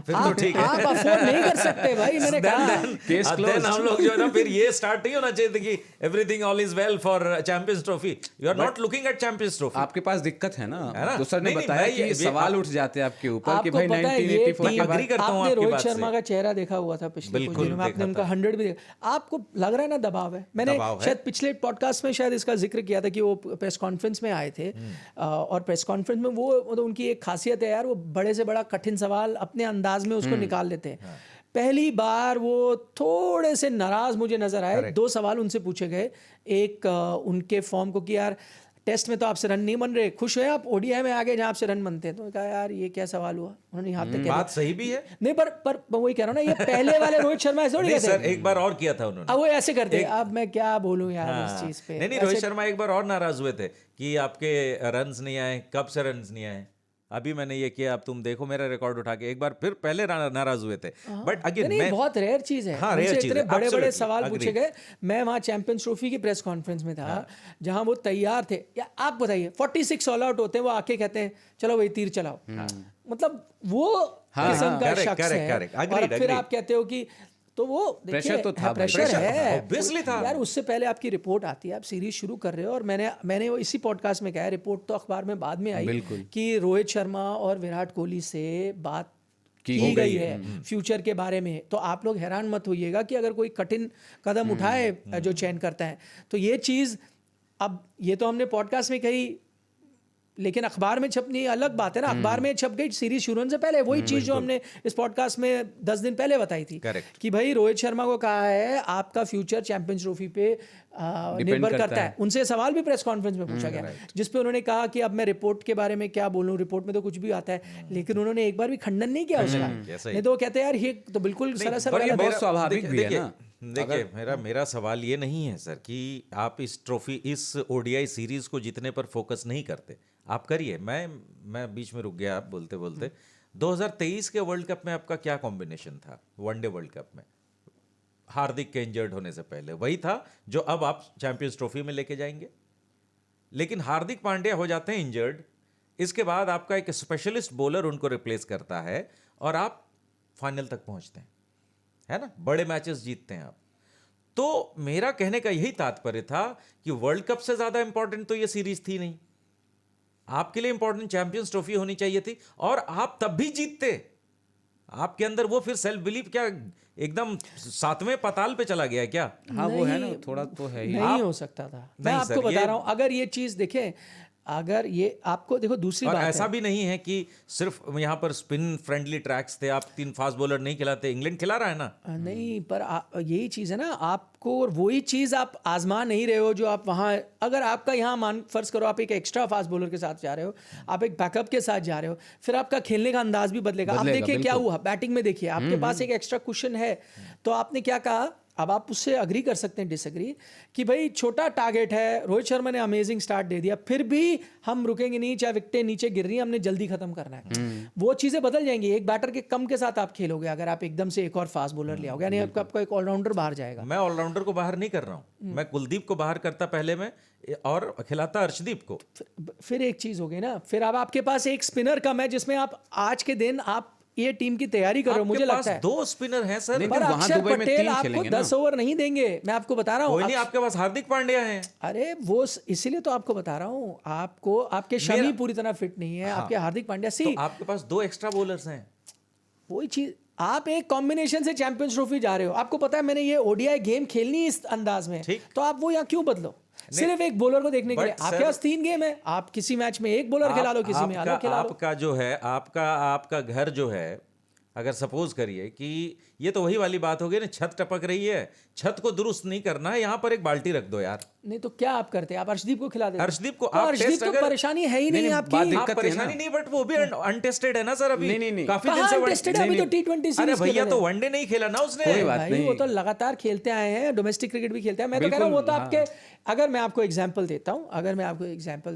फिर तो ठीक है, आप अफोर्ड नहीं कर सकते भाई। मैंने कहा केस क्लोज। हम लोग जो है ना, फिर ये स्टार्ट नहीं होना चाहिए कि everything all is well for Champions Trophy. You are not looking at Champions Trophy. आपके पास दिक्कत है ना, तो सर ने बताया कि सवाल उठ जाते हैं आपके ऊपर कि भाई 1984 के बाद आपने रोहित शर्मा का चेहरा देखा हुआ था पिछले कुछ दिनों में, आपने उनका 100 भी देखा, आपको लग रहा है ना दबाव है। मैंने शायद पिछले पॉडकास्ट में शायद इसका जिक्र किया था कि वो प्रेस कॉन्फ्रेंस में आए थे, और प्रेस कॉन्फ्रेंस में वो उनकी एक खासियत है यार, वो बड़े से बड़ा कठिन सवाल अपने अंदाज में उसको निकाल लेते हैं। पहली बार वो थोड़े से नाराज मुझे नजर आए। 2 सवाल उनसे पूछे गए, एक उनके फॉर्म को कि यार टेस्ट में तो आपसे रन नहीं बन रहे, खुश है आप ओडीआई में आगे जहां आपसे रन बनते हैं। तो कहा यार ये क्या सवाल हुआ, उन्होंने यहाँ तक बात सही भी है। नहीं, पर वही कह रहा हूँ ना, ये पहले वाले रोहित शर्मा ऐसे नहीं सर, एक बार और किया था उन्होंने, अब वो ऐसे करते। अब मैं क्या बोलूं यार इस चीज पे। नहीं, रोहित शर्मा एक बार और नाराज हुए थे कि आपके रन्स नहीं आए, कब से रन्स नहीं आए, अभी मैंने ये किया, अब तुम देखो मेरा रिकॉर्ड उठा के। एक बार फिर पहले नाराज हुए थे, बट अगेन मैं बहुत रेयर चीज है। हाँ, रेयर चीज इतने है, बड़े बड़े सवाल पूछे गए। मैं वहां चैंपियंस ट्रॉफी की प्रेस कॉन्फ्रेंस में था, जहां वो तैयार थे। या आप बताइए 46 ऑल आउट होते हैं, वो आके कहते हैं चलो वही तीर चलाओ, मतलब वो किस्म का शख्स है। और फिर आप कहते हो कि तो वो प्रेशर तो था, प्रेशर है ऑब्वियसली था यार। उससे पहले आपकी रिपोर्ट आती है, आप सीरीज शुरू कर रहे हो, और मैंने वो इसी पॉडकास्ट में कहा है, रिपोर्ट तो अखबार में बाद में आई कि रोहित शर्मा और विराट कोहली से बात की गई है फ्यूचर के बारे में। तो आप लोग हैरान मत होइएगा कि अगर कोई कठिन कदम उठाए जो चयन करता है तो ये चीज़, अब ये तो हमने पॉडकास्ट में कही, लेकिन अखबार में छपनी अलग बात है ना। अखबार में छप गई सीरीज शुरू होने से पहले, वही चीज जो हमने इस पॉडकास्ट में 10 दिन पहले बताई थी कि भाई रोहित शर्मा को कहा है आपका फ्यूचर चैंपियंस ट्रॉफी पे निर्भर करता है। उनसे सवाल भी प्रेस कॉन्फ्रेंस में पूछा गया, जिसपे उन्होंने कहा कि अब मैं रिपोर्ट के बारे में क्या बोलूं, रिपोर्ट में तो कुछ भी आता है, लेकिन उन्होंने एक बार भी खंडन नहीं किया उसका। नहीं तो वो कहते हैं यार ये तो बिल्कुल सरासर बहुत स्वाभाविक भी है ना। देखिए मेरा सवाल ये नहीं है सर कि आप इस ओडीआई सीरीज को जीतने पर फोकस नहीं करते, आप करिए। मैं बीच में रुक गया आप बोलते बोलते। 2023 के वर्ल्ड कप में आपका क्या कॉम्बिनेशन था? वनडे वर्ल्ड कप में हार्दिक के इंजर्ड होने से पहले वही था जो अब आप चैंपियंस ट्रॉफी में लेके जाएंगे। लेकिन हार्दिक पांड्या हो जाते हैं इंजर्ड, इसके बाद आपका एक स्पेशलिस्ट बॉलर उनको रिप्लेस करता है और आप फाइनल तक पहुंचते हैं, है ना, बड़े मैचेस जीतते हैं आप। तो मेरा कहने का यही तात्पर्य था कि वर्ल्ड कप से ज्यादा इंपॉर्टेंट तो ये सीरीज थी नहीं। आपके लिए इंपॉर्टेंट चैंपियंस ट्रॉफी होनी चाहिए थी और आप तब भी जीतते। आपके अंदर वो फिर सेल्फ बिलीफ क्या एकदम 7वें पाताल पे चला गया क्या? हाँ वो है ना, थोड़ा तो है ही। नहीं हो सकता था। मैं नहीं आपको सर, बता रहा हूँ, अगर ये चीज देखें, अगर ये आपको देखो दूसरी और बात ऐसा है, भी नहीं है कि सिर्फ यहाँ पर स्पिन फ्रेंडली ट्रैक्स थे, आप 3 फास्ट बॉलर नहीं खिलाते, इंग्लैंड खिला रहा है ना। नहीं पर यही चीज़ है ना, आपको वही चीज़ आप आजमा नहीं रहे हो जो आप वहाँ, अगर आपका यहाँ मान फर्ज करो आप एक एक्स्ट्रा फास्ट बॉलर के साथ जा रहे हो, आप एक बैकअप के साथ जा रहे हो, फिर आपका खेलने का अंदाज भी बदलेगा। आप देखिए क्या हुआ बैटिंग में, देखिए आपके पास एक एक्स्ट्रा कुशन है, तो आपने क्या कहा, अब आप उससे अग्री कर सकते हैं, डिसएग्री, कि भाई छोटा टारगेट है, रोहित शर्मा ने अमेजिंग स्टार्ट दे दिया, फिर भी हम रुकेंगे नहीं, चाहे विकेटें नीचे गिर रही हैं, हमने जल्दी खत्म करना है। वो चीज़ें बदल जाएंगी। एक बैटर के कम के साथ आप खेलोगे अगर आप एकदम से एक और फास्ट बॉलर ले आओगे, यानी आपका एक ऑलराउंडर बाहर जाएगा। मैं ऑलराउंडर को बाहर नहीं कर रहा हूँ, मैं कुलदीप को बाहर करता पहले में और खिलाता अर्शदीप को। फिर एक चीज़ हो गई ना, फिर अब आपके पास एक स्पिनर कम है जिसमें आप आज के दिन आप ये टीम की तैयारी करो। मुझे लगता है 2 स्पिनर हैं सर। पर अक्षर पटेल आपको 10 ओवर नहीं देंगे, मैं आपको बता रहा हूँ। कोई नहीं, आपके पास हार्दिक पांड्या हैं। अरे वो इसीलिए तो आपको बता रहा हूँ, आपको आपके शमी पूरी तरह फिट नहीं है, आपके हार्दिक पांड्या तो आपके पास 2 एक्स्ट्रा बॉलर्स हैं। वही चीज, आप एक कॉम्बिनेशन से चैंपियंस ट्रॉफी जा रहे हो, आपको पता है मैंने ये ओडीआई गेम खेलनी इस अंदाज में, तो आप वो यहाँ क्यों बदलो सिर्फ एक बॉलर को देखने के लिए? आपके पास 3 गेम है, आप किसी मैच में एक बॉलर खिला लो, किसी में अलग खिला लो। आपका जो है, आपका घर जो है, अगर सपोज करिए कि ये तो वही वाली बात हो गई ना, छत टपक रही है, छत को दुरुस्त नहीं करना है, यहाँ पर एक बाल्टी रख दो यार। नहीं तो क्या आप करते हैं, आप अर्शदीप को खिला देते। अर्शदीप को आप टेस्ट, अगर परेशानी है ही नहीं आपकी, आप परेशानी नहीं, बट वो भी अनटेस्टेड है ना सर अभी। नहीं काफी दिन से अनटेस्टेड है अभी तो T20 सीरीज। अरे भैया तो वनडे नहीं खेला ना उसने। कोई बात नहीं, वो तो लगातार खेलते आए हैं, डोमेस्टिक क्रिकेट भी खेलते हैं। मैं तो कह रहा हूँ वो तो आपके, अगर मैं आपको एग्जांपल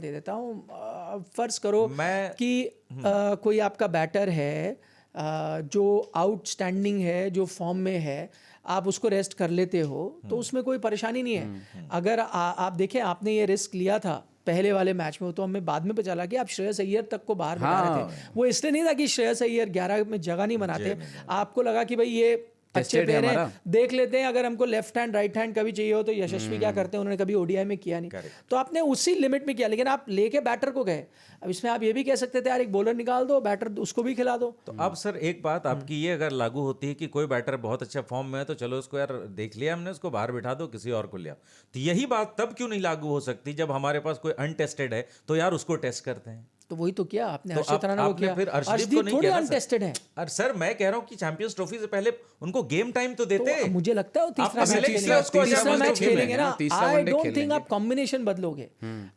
देता हूँ, फर्ज करो कि कोई आपका बैटर है जो आउटस्टैंडिंग है, जो फॉर्म में है, आप उसको रेस्ट कर लेते हो तो उसमें कोई परेशानी नहीं है। अगर आप देखें, आपने ये रिस्क लिया था पहले वाले मैच में, तो हमें बाद में पता चला कि आप श्रेयस अय्यर तक को बाहर बिठा रहे थे। वो इसलिए नहीं था कि श्रेयस अय्यर 11 में जगह नहीं बनाते, आपको लगा कि भाई ये अच्छे प्लेयर हैं, देख लेते हैं, अगर हमको लेफ्ट हैंड राइट हैंड कभी चाहिए हो तो यशस्वी क्या करते हैं, उन्होंने कभी ओडीआई में किया नहीं, तो आपने उसी लिमिट में किया। लेकिन आप लेके बैटर को गए, अब इसमें आप ये भी कह सकते थे यार एक बॉलर निकाल दो, बैटर उसको भी खिला दो। तो अब सर एक बात आपकी ये अगर लागू होती है कि कोई बैटर बहुत अच्छा फॉर्म में है, तो चलो उसको यार देख लिया हमने, उसको बाहर बिठा दो, किसी और को ले आओ। तो यही बात तब क्यों नहीं लागू हो सकती जब हमारे पास कोई अनटेस्टेड है, तो यार उसको टेस्ट करते हैं। तो वही तो किया आपने, तो हर्षित राणा को किया, फिर अर्शदीप थोड़ी अनटेस्टेड है। अरे सर मैं कह रहा हूँ कि चैंपियंस ट्रॉफी से पहले उनको गेम टाइम तो देते। तो मुझे लगता है तीसरा मैच खेलेंगे ना, आई डोंट थिंक आप कॉम्बिनेशन बदलोगे,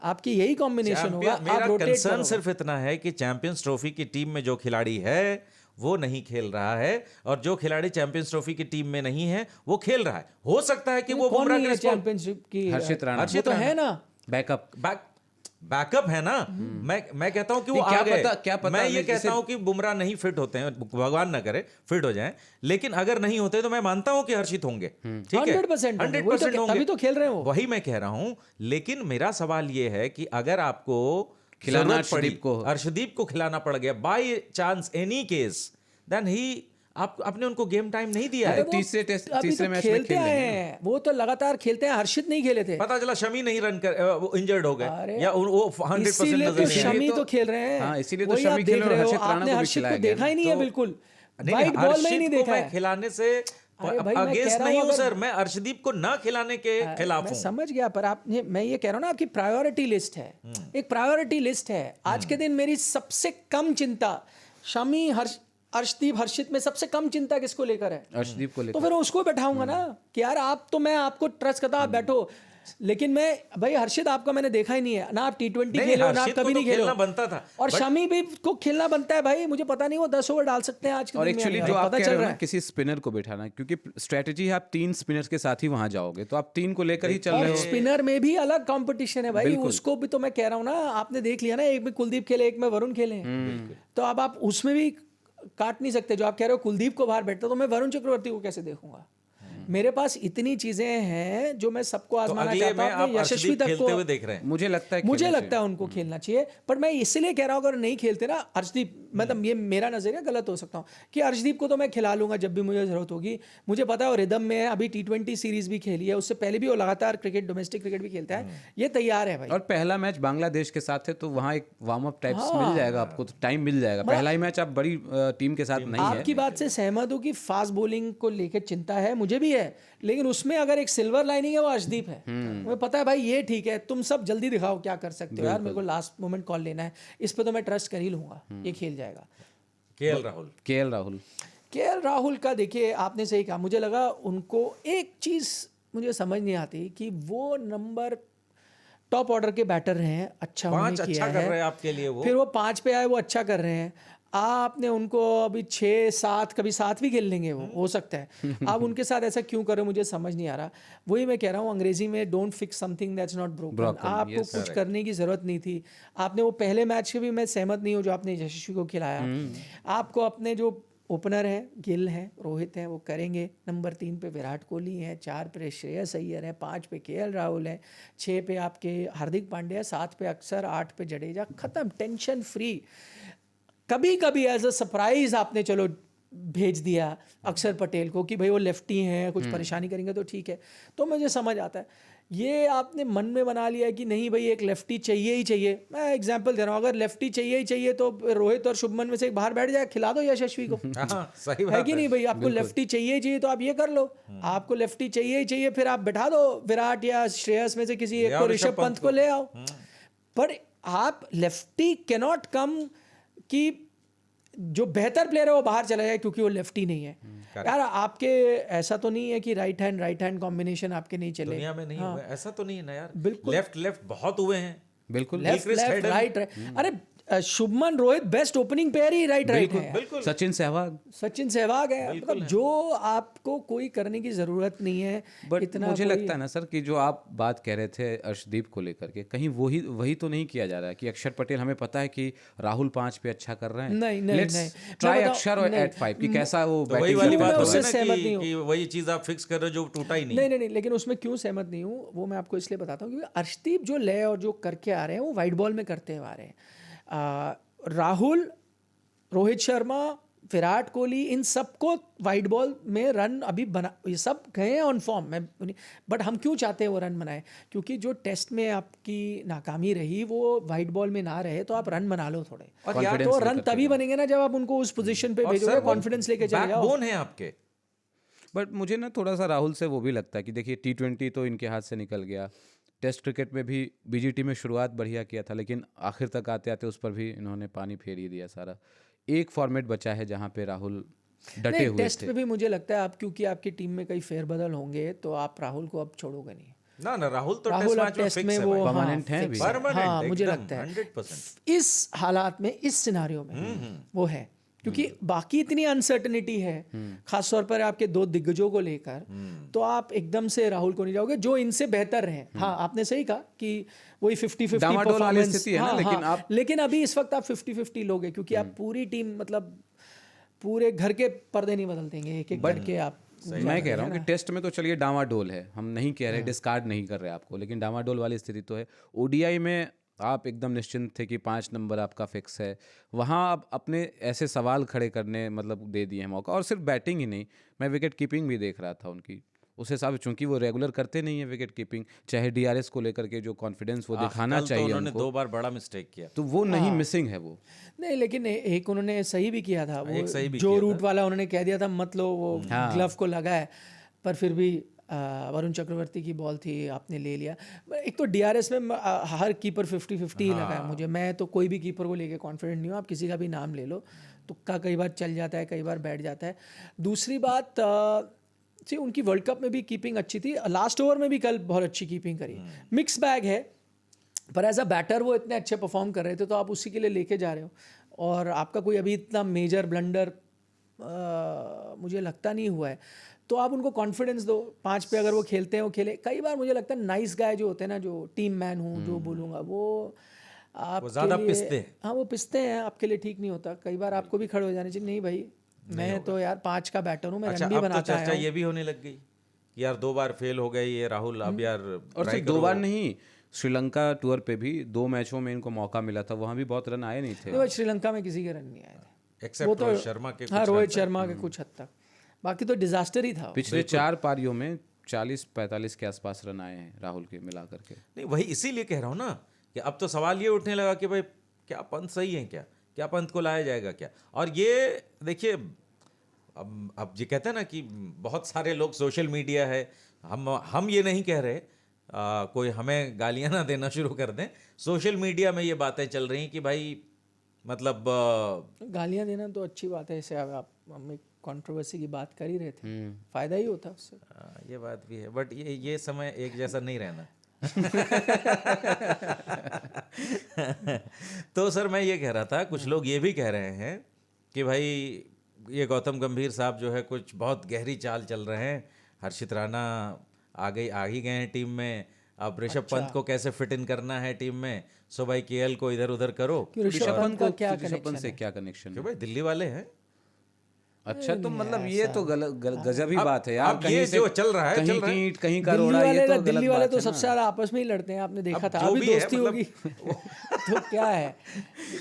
आपकी यही कॉम्बिनेशन होगा। मेरा कंसर्न सिर्फ इतना है कि चैंपियंस ट्रॉफी की टीम में जो खिलाड़ी है वो नहीं खेल रहा है, और जो खिलाड़ी चैंपियंस ट्रॉफी की टीम में नहीं है वो खेल रहा है। हो सकता है कि वो बुमराह के चैंपियनशिप की हर्षित राणा तो है ना, बैकअप है ना। मैं कहता हूँ कि वो आ गए, क्या पता, मैं ये कहता हूँ कि बुमराह नहीं फिट होते हैं, भगवान ना करे फिट हो जाएं, लेकिन अगर नहीं होते तो मैं मानता हूँ कि हर्षित होंगे, ठीक है 100% होंगे, तभी तो खेल रहे हो। वही मैं कह रहा हूँ। लेकिन मेरा सवाल ये है कि अगर आपको खिलाना अर्शदीप को खिलाना पड़ गया by chance any case, then ही आपने उनको गेम टाइम नहीं दिया है। तीसरे मैच में खेलते हैं, वो तो लगातार खेलते हैं, हर्षित नहीं खेले थे, पता चला शमी नहीं रन कर, वो इंजर्ड हो गए या वो 100% नजर नहीं। शमी तो खेल रहे हैं, इसीलिए तो शमी खेल रहे हो, आपने हर्षित को देखा ही नहीं है, बिल्कुल वाइट बॉल में ही नहीं देखा है। खिलाने से अगेंस्ट नहीं हूं सर, मैं अर्शदीप को ना खिलाने के खिलाफ हूं। समझ गया, पर आपने, मैं ये कह रहा हूं ना, आपकी प्रायोरिटी लिस्ट है, एक प्रायोरिटी लिस्ट है। आज के दिन मेरी सबसे कम चिंता शमी, अर्शदीप, हर्षित में सबसे कम चिंता किसको लेकर है? अर्शदीप को लेकर। तो फिर उसको बैठाऊंगा ना कि यार आप तो, मैं आपको ट्रस्ट करता हूं, आप बैठो। लेकिन मैं भाई हर्षित आपका मैंने देखा ही नहीं है ना, आप T20 खेले हो ना, आप कभी नहीं खेले बनता था, और शमी भी को खेलना बनता है भाई, मुझे पता नहीं वो 10 ओवर डाल सकते हैं आज के दिन में। और एक्चुअली जो आप कह रहे हो ना, किसी स्पिनर को बैठाना, क्योंकि स्ट्रेटजी है आप 3 स्पिनर्स के साथ ही वहां जाओगे, तो आप 3 को लेकर ही चल रहे हो। स्पिनर में भी अलग कंपटीशन है भाई, उसको भी तो मैं कह रहा हूँ ना, आपने देख लिया ना, एक में कुलदीप खेले, एक में वरुण खेले, तो अब आप उसमें भी काट नहीं सकते। जो आप कह रहे हो कुलदीप को बाहर बैठता, तो मैं वरुण चक्रवर्ती को कैसे देखूंगा? मेरे पास इतनी चीजें हैं जो मैं सबको तो आजमाना अगले चाहता में हूँ आप अपने यशस्वी अर्शदीप तक खेलते हुए को। देख रहे हैं? मुझे लगता है मुझे खेलना लगता है उनको खेलना चाहिए, पर मैं इसलिए कह रहा हूँ अगर नहीं खेलते ना अर्शदीप, मतलब ये मेरा नजरिया गलत हो सकता हूँ कि अर्शदीप को तो मैं खिला लूंगा जब भी मुझे जरूरत होगी। मुझे पता है वो रिदम में है, अभी T20 सीरीज भी खेली है, उससे पहले भी वो लगातार क्रिकेट, डोमेस्टिक क्रिकेट भी खेलता है, ये तैयार है भाई। और पहला मैच बांग्लादेश के साथ है तो वहाँ एक वार्म अप टाइप्स मिल जाएगा आपको, तो टाइम मिल जाएगा। पहला ही मैच आप बड़ी टीम के साथ नहीं है। आपकी बात से सहमत हूँ कि फास्ट बॉलिंग को लेकर चिंता है, मुझे भी है, लेकिन उसमें अगर एक सिल्वर लाइनिंग है वो अर्शदीप है। मुझे पता है भाई ये ठीक है, तुम सब जल्दी दिखाओ क्या कर सकते हो यार, मेरे को लास्ट मोमेंट कॉल लेना है, इस पे तो मैं ट्रस्ट कर ही लूंगा, ये खेल जाएगा। केएल राहुल, केएल राहुल का देखिए आपने सही कहा, मुझे लगा उनको एक चीज़ मुझे समझ नहीं आती कि वो नंबर टॉप ऑर्डर के बैटर रहे हैं, अच्छा उन्होंने 5 किया अच्छा कर है, रहे हैं आपके लिए वो। फिर वो 5 पे आए, वो अच्छा कर रहे हैं। आपने उनको अभी 6-7, कभी 7 भी खेल लेंगे वो, हो सकता है। आप उनके साथ ऐसा क्यों करो, मुझे समझ नहीं आ रहा। वही मैं कह रहा हूँ अंग्रेजी में, don't fix something that's not broken. आपको कुछ करने की जरूरत नहीं थी। आपने वो पहले मैच के भी मैं सहमत नहीं हूँ जो आपने यशस्वी को खिलाया। आपको अपने जो ओपनर है, गिल है, रोहित है, वो करेंगे। नंबर 3 पे विराट कोहली है, 4 पे श्रेयस अय्यर है, 5 पे केएल राहुल है, 6 पे आपके हार्दिक पांड्या, 7 पे अक्षर, 8 पे जडेजा। खत्म, टेंशन फ्री। कभी कभी एज अ सरप्राइज आपने चलो भेज दिया अक्षर पटेल को कि भाई वो लेफ्टी हैं, कुछ परेशानी करेंगे तो ठीक है, तो मुझे समझ आता है। ये आपने मन में बना लिया है कि नहीं भाई एक लेफ्टी चाहिए ही चाहिए। मैं एग्जांपल दे रहा हूँ, अगर लेफ्टी चाहिए ही चाहिए तो रोहित और शुभमन में से एक बाहर बैठ जाए, खिला दो यशस्वी को। सही है बात कि नहीं भाई, आपको लेफ्टी चाहिए ही चाहिए तो आप ये कर लो। आपको लेफ्टी चाहिए ही चाहिए, फिर आप बैठा दो विराट या श्रेयस में से किसी एक को, ऋषभ पंत को ले आओ। पर आप लेफ्टी कैनॉट कम कि जो बेहतर प्लेयर है वो बाहर चला जाए क्योंकि वो लेफ्टी नहीं है। यार आपके ऐसा तो नहीं है कि राइट हैंड कॉम्बिनेशन आपके नहीं चले दुनिया में नहीं हुआ, ऐसा तो नहीं है ना यार। बिल्कुल। लेफ्ट बहुत हुए हैं, बिल्कुल। Left right. अरे Shubman Rohit best opening pair ही राइट है। बिल्कुल। सचिन सहवाग है, मतलब जो आपको कोई करने की जरूरत नहीं है। बट इतना मुझे लगता है ना सर कि जो आप बात कह रहे थे अर्शदीप को लेकर के, कहीं वही तो नहीं किया जा रहा है कि अक्षर पटेल, हमें पता है कि राहुल 5 पे अच्छा कर रहे हैं, नहीं ट्राई अक्षर और एट 5 कि कैसा वो तो वही वाली बात हो ना कि वही चीज आप फिक्स कर रहे हो जो टूटा ही नहीं। नहीं, लेकिन उसमें क्यों सहमत नहीं हूँ वो मैं आपको इसलिए बताता हूँ क्योंकि अर्शदीप जो लय और जो करके आ रहे हैं वो वाइट बॉल में करते हुए आ रहे हैं। राहुल, रोहित शर्मा, विराट कोहली, इन सबको वाइट बॉल में रन अभी बना, ये सब गए हैं ऑन फॉर्म में। बट हम क्यों चाहते हैं वो रन बनाए, क्योंकि जो टेस्ट में आपकी नाकामी रही वो वाइट बॉल में ना रहे, तो आप रन बना लो थोड़े। और यार तो रन तभी बनेंगे ना जब आप उनको उस पोजीशन पे भेजोगे, कॉन्फिडेंस लेके चले जाओ। बैकबोन है आपके। बट मुझे ना थोड़ा सा राहुल से वो भी लगता है कि देखिए T20 तो इनके हाथ से निकल गया, टेस्ट क्रिकेट में भी बीजीटी में शुरुआत बढ़िया किया था, लेकिन आखिर तक आते आते उस पर भी इन्होंने पानी फेर ही दिया सारा। एक फॉर्मेट बचा है जहाँ पे राहुल डटे हुए टेस्ट पे भी मुझे लगता है आप, क्योंकि आपकी टीम में कई फेरबदल होंगे तो आप राहुल को अब छोड़ोगे नहीं ना राहुल तो टेस्ट में वो परमानेंट है अभी। हाँ, मुझे लगता है 100%। इस हालात में, इस सिनारियो में वो है, क्योंकि बाकी इतनी अनसर्टनिटी है, खासतौर पर आपके 2 दिग्गजों को लेकर, तो आप एकदम से राहुल को नहीं जाओगे जो इनसे बेहतर रहे। हाँ, आपने सही कहा कि वही 50-50 परफॉर्मेंस है ना, लेकिन अभी इस वक्त आप 50-50 लोगे क्योंकि आप पूरी टीम, मतलब पूरे घर के पर्दे नहीं बदल देंगे, एक करके आप। मैं कह रहा हूँ कि टेस्ट में तो चलिए डामाडोल है, हम नहीं कह रहे डिस्कार्ड नहीं कर रहे आपको, लेकिन डामाडोल वाली स्थिति तो है। ओडीआई में आप एकदम निश्चिंत थे कि 5 नंबर आपका फिक्स है, वहाँ आप अपने ऐसे सवाल खड़े करने मतलब दे दिए हैं मौका। और सिर्फ बैटिंग ही नहीं, मैं विकेट कीपिंग भी देख रहा था उनकी, उस हिसाब से चूंकि वो रेगुलर करते नहीं है विकेट कीपिंग, चाहे डीआरएस को लेकर के जो कॉन्फिडेंस वो दिखाना चाहिए, तो उन्होंने 2 बार बड़ा मिस्टेक किया, तो वो नहीं, मिसिंग है वो नहीं। लेकिन एक उन्होंने सही भी किया था, वो जो रूट वाला उन्होंने कह दिया था मत लो, वो ग्लव को लगा है, पर फिर भी वरुण चक्रवर्ती की बॉल थी, आपने ले लिया। एक तो डीआरएस में हर कीपर 50-50 ही लगा है मुझे। मैं तो कोई भी कीपर को लेके कॉन्फिडेंट नहीं हूँ, आप किसी का भी नाम ले लो, तुक्का कई बार चल जाता है, कई बार बैठ जाता है। दूसरी बात उनकी वर्ल्ड कप में भी कीपिंग अच्छी थी, लास्ट ओवर में भी कल बहुत अच्छी कीपिंग करी। मिक्स बैग है, पर एज अ बैटर वो इतने अच्छे परफॉर्म कर रहे थे, तो आप उसी के लिए लेके जा रहे हो, और आपका कोई अभी इतना मेजर ब्लंडर मुझे लगता नहीं हुआ है, तो आप उनको कॉन्फिडेंस दो। 5 पे अगर वो खेलते हैं, वो खेले। कई बार मुझे लगता है नाइस गाय जो होते हैं ना, जो टीम मैन हूँ जो बोलूँगा, वो आप ज़्यादा पिसते हैं। हाँ, वो पिसते हैं, आपके लिए ठीक नहीं होता। कई बार आपको भी खड़े हो जाने चाहिए, नहीं भाई मैं तो यार 5 का बैटर हूँ, मैं रन भी बनाता हूँ। चर्चा ये भी होने लग गई कि यार 2 बार फेल हो गए ये राहुल, अब यार और try सिर्फ 2 करो। बार नहीं, श्रीलंका टूर पे भी 2 मैचों में इनको मौका मिला था, वहाँ भी बहुत रन आए नहीं थे। देखो श्रीलंका में किसी के रन नहीं आए थे, एक्सेप्ट रोहित शर्मा के हाँ कुछ रोहित run शर्मा के कुछ हद तक, बाकी तो डिजास्टर ही था। पिछले 4 पारियों में 40-45 के आसपास रन आए हैं राहुल के मिला करके। नहीं, वही इसीलिए कह रहा हूँ ना कि अब तो सवाल ये उठने लगा कि भाई क्या पंत सही है, क्या पंत को लाया जाएगा क्या। और ये देखिए अब ये कहते हैं ना कि बहुत सारे लोग, सोशल मीडिया है, हम ये नहीं कह रहे, कोई हमें गालियां ना देना शुरू कर दें, सोशल मीडिया में ये बातें चल रही कि भाई मतलब गालियां देना तो अच्छी बात है, इसे आप हम एक कंट्रोवर्सी की बात कर ही रहे थे, फायदा ही होता है उससे। ये बात भी है, बट ये समय एक जैसा नहीं रहना। तो सर मैं ये कह रहा था, कुछ लोग ये भी कह रहे हैं कि भाई ये गौतम गंभीर साहब जो है कुछ बहुत गहरी चाल चल रहे हैं, हर्षित राणा आ ही गए हैं टीम में, अब ऋषभ पंत को कैसे फिट इन करना है टीम में, सो भाई केएल को इधर उधर करो। ऋषभ पंत का क्या ऋषभ पंत कनेक्शन से है? क्या कनेक्शन क्यों है? भाई दिल्ली वाले हैं। अच्छा, तो मतलब ये तो गजब ही बात है यार। अब ये जो चल रहा है, कहीं का दिल्ली रोड़ा, ये तो दिल्ली गलत वाले बात तो है सबसे ना। ज्यादा आपस में ही लड़ते हैं, आपने देखा अब था, जो अभी भी है, दोस्ती होगी तो क्या है।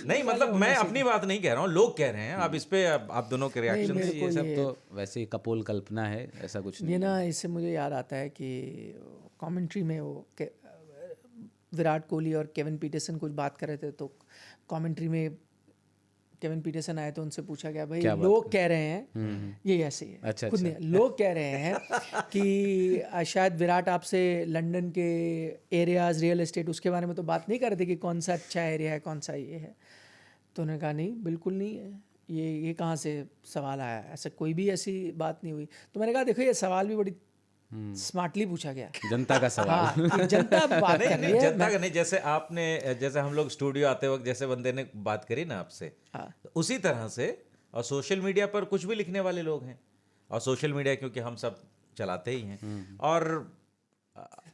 नहीं मतलब मैं अपनी बात नहीं कह रहा हूँ, लोग कह रहे हैं। अब इस पे आप दोनों के रिएक्शन मेरे ये सब तो वैसे ही कपोल कल्पना है, ऐसा कुछ नहीं। ये ना, इससे मुझे याद आता है कि कमेंट्री में वो विराट कोहली और केविन पीटरसन कुछ बात कर रहे थे, तो कमेंट्री में केविन पीटरसन आए तो उनसे पूछा गया, भाई लोग कह रहे हैं, ये ऐसे ही है, अच्छा, खुद नहीं, लोग कह रहे हैं कि शायद विराट आपसे लंदन के एरियाज, रियल एस्टेट, उसके बारे में तो बात नहीं कर रहे थे कि कौन सा अच्छा एरिया है, कौन सा ये है। तो उन्होंने कहा नहीं, बिल्कुल नहीं है, ये कहाँ से सवाल आया, ऐसा कोई भी ऐसी बात नहीं हुई। तो मैंने कहा देखो ये सवाल भी बड़ी स्मार्टली पूछा गया, जनता का सवाल। हाँ, कि जनता बात कर रही है। जनता का नहीं, जैसे हम लोग स्टूडियो आते वक्त जैसे बंदे ने बात करी ना आपसे, तो उसी तरह से। और सोशल मीडिया पर कुछ भी लिखने वाले लोग हैं, और सोशल मीडिया क्योंकि हम सब चलाते ही हैं। और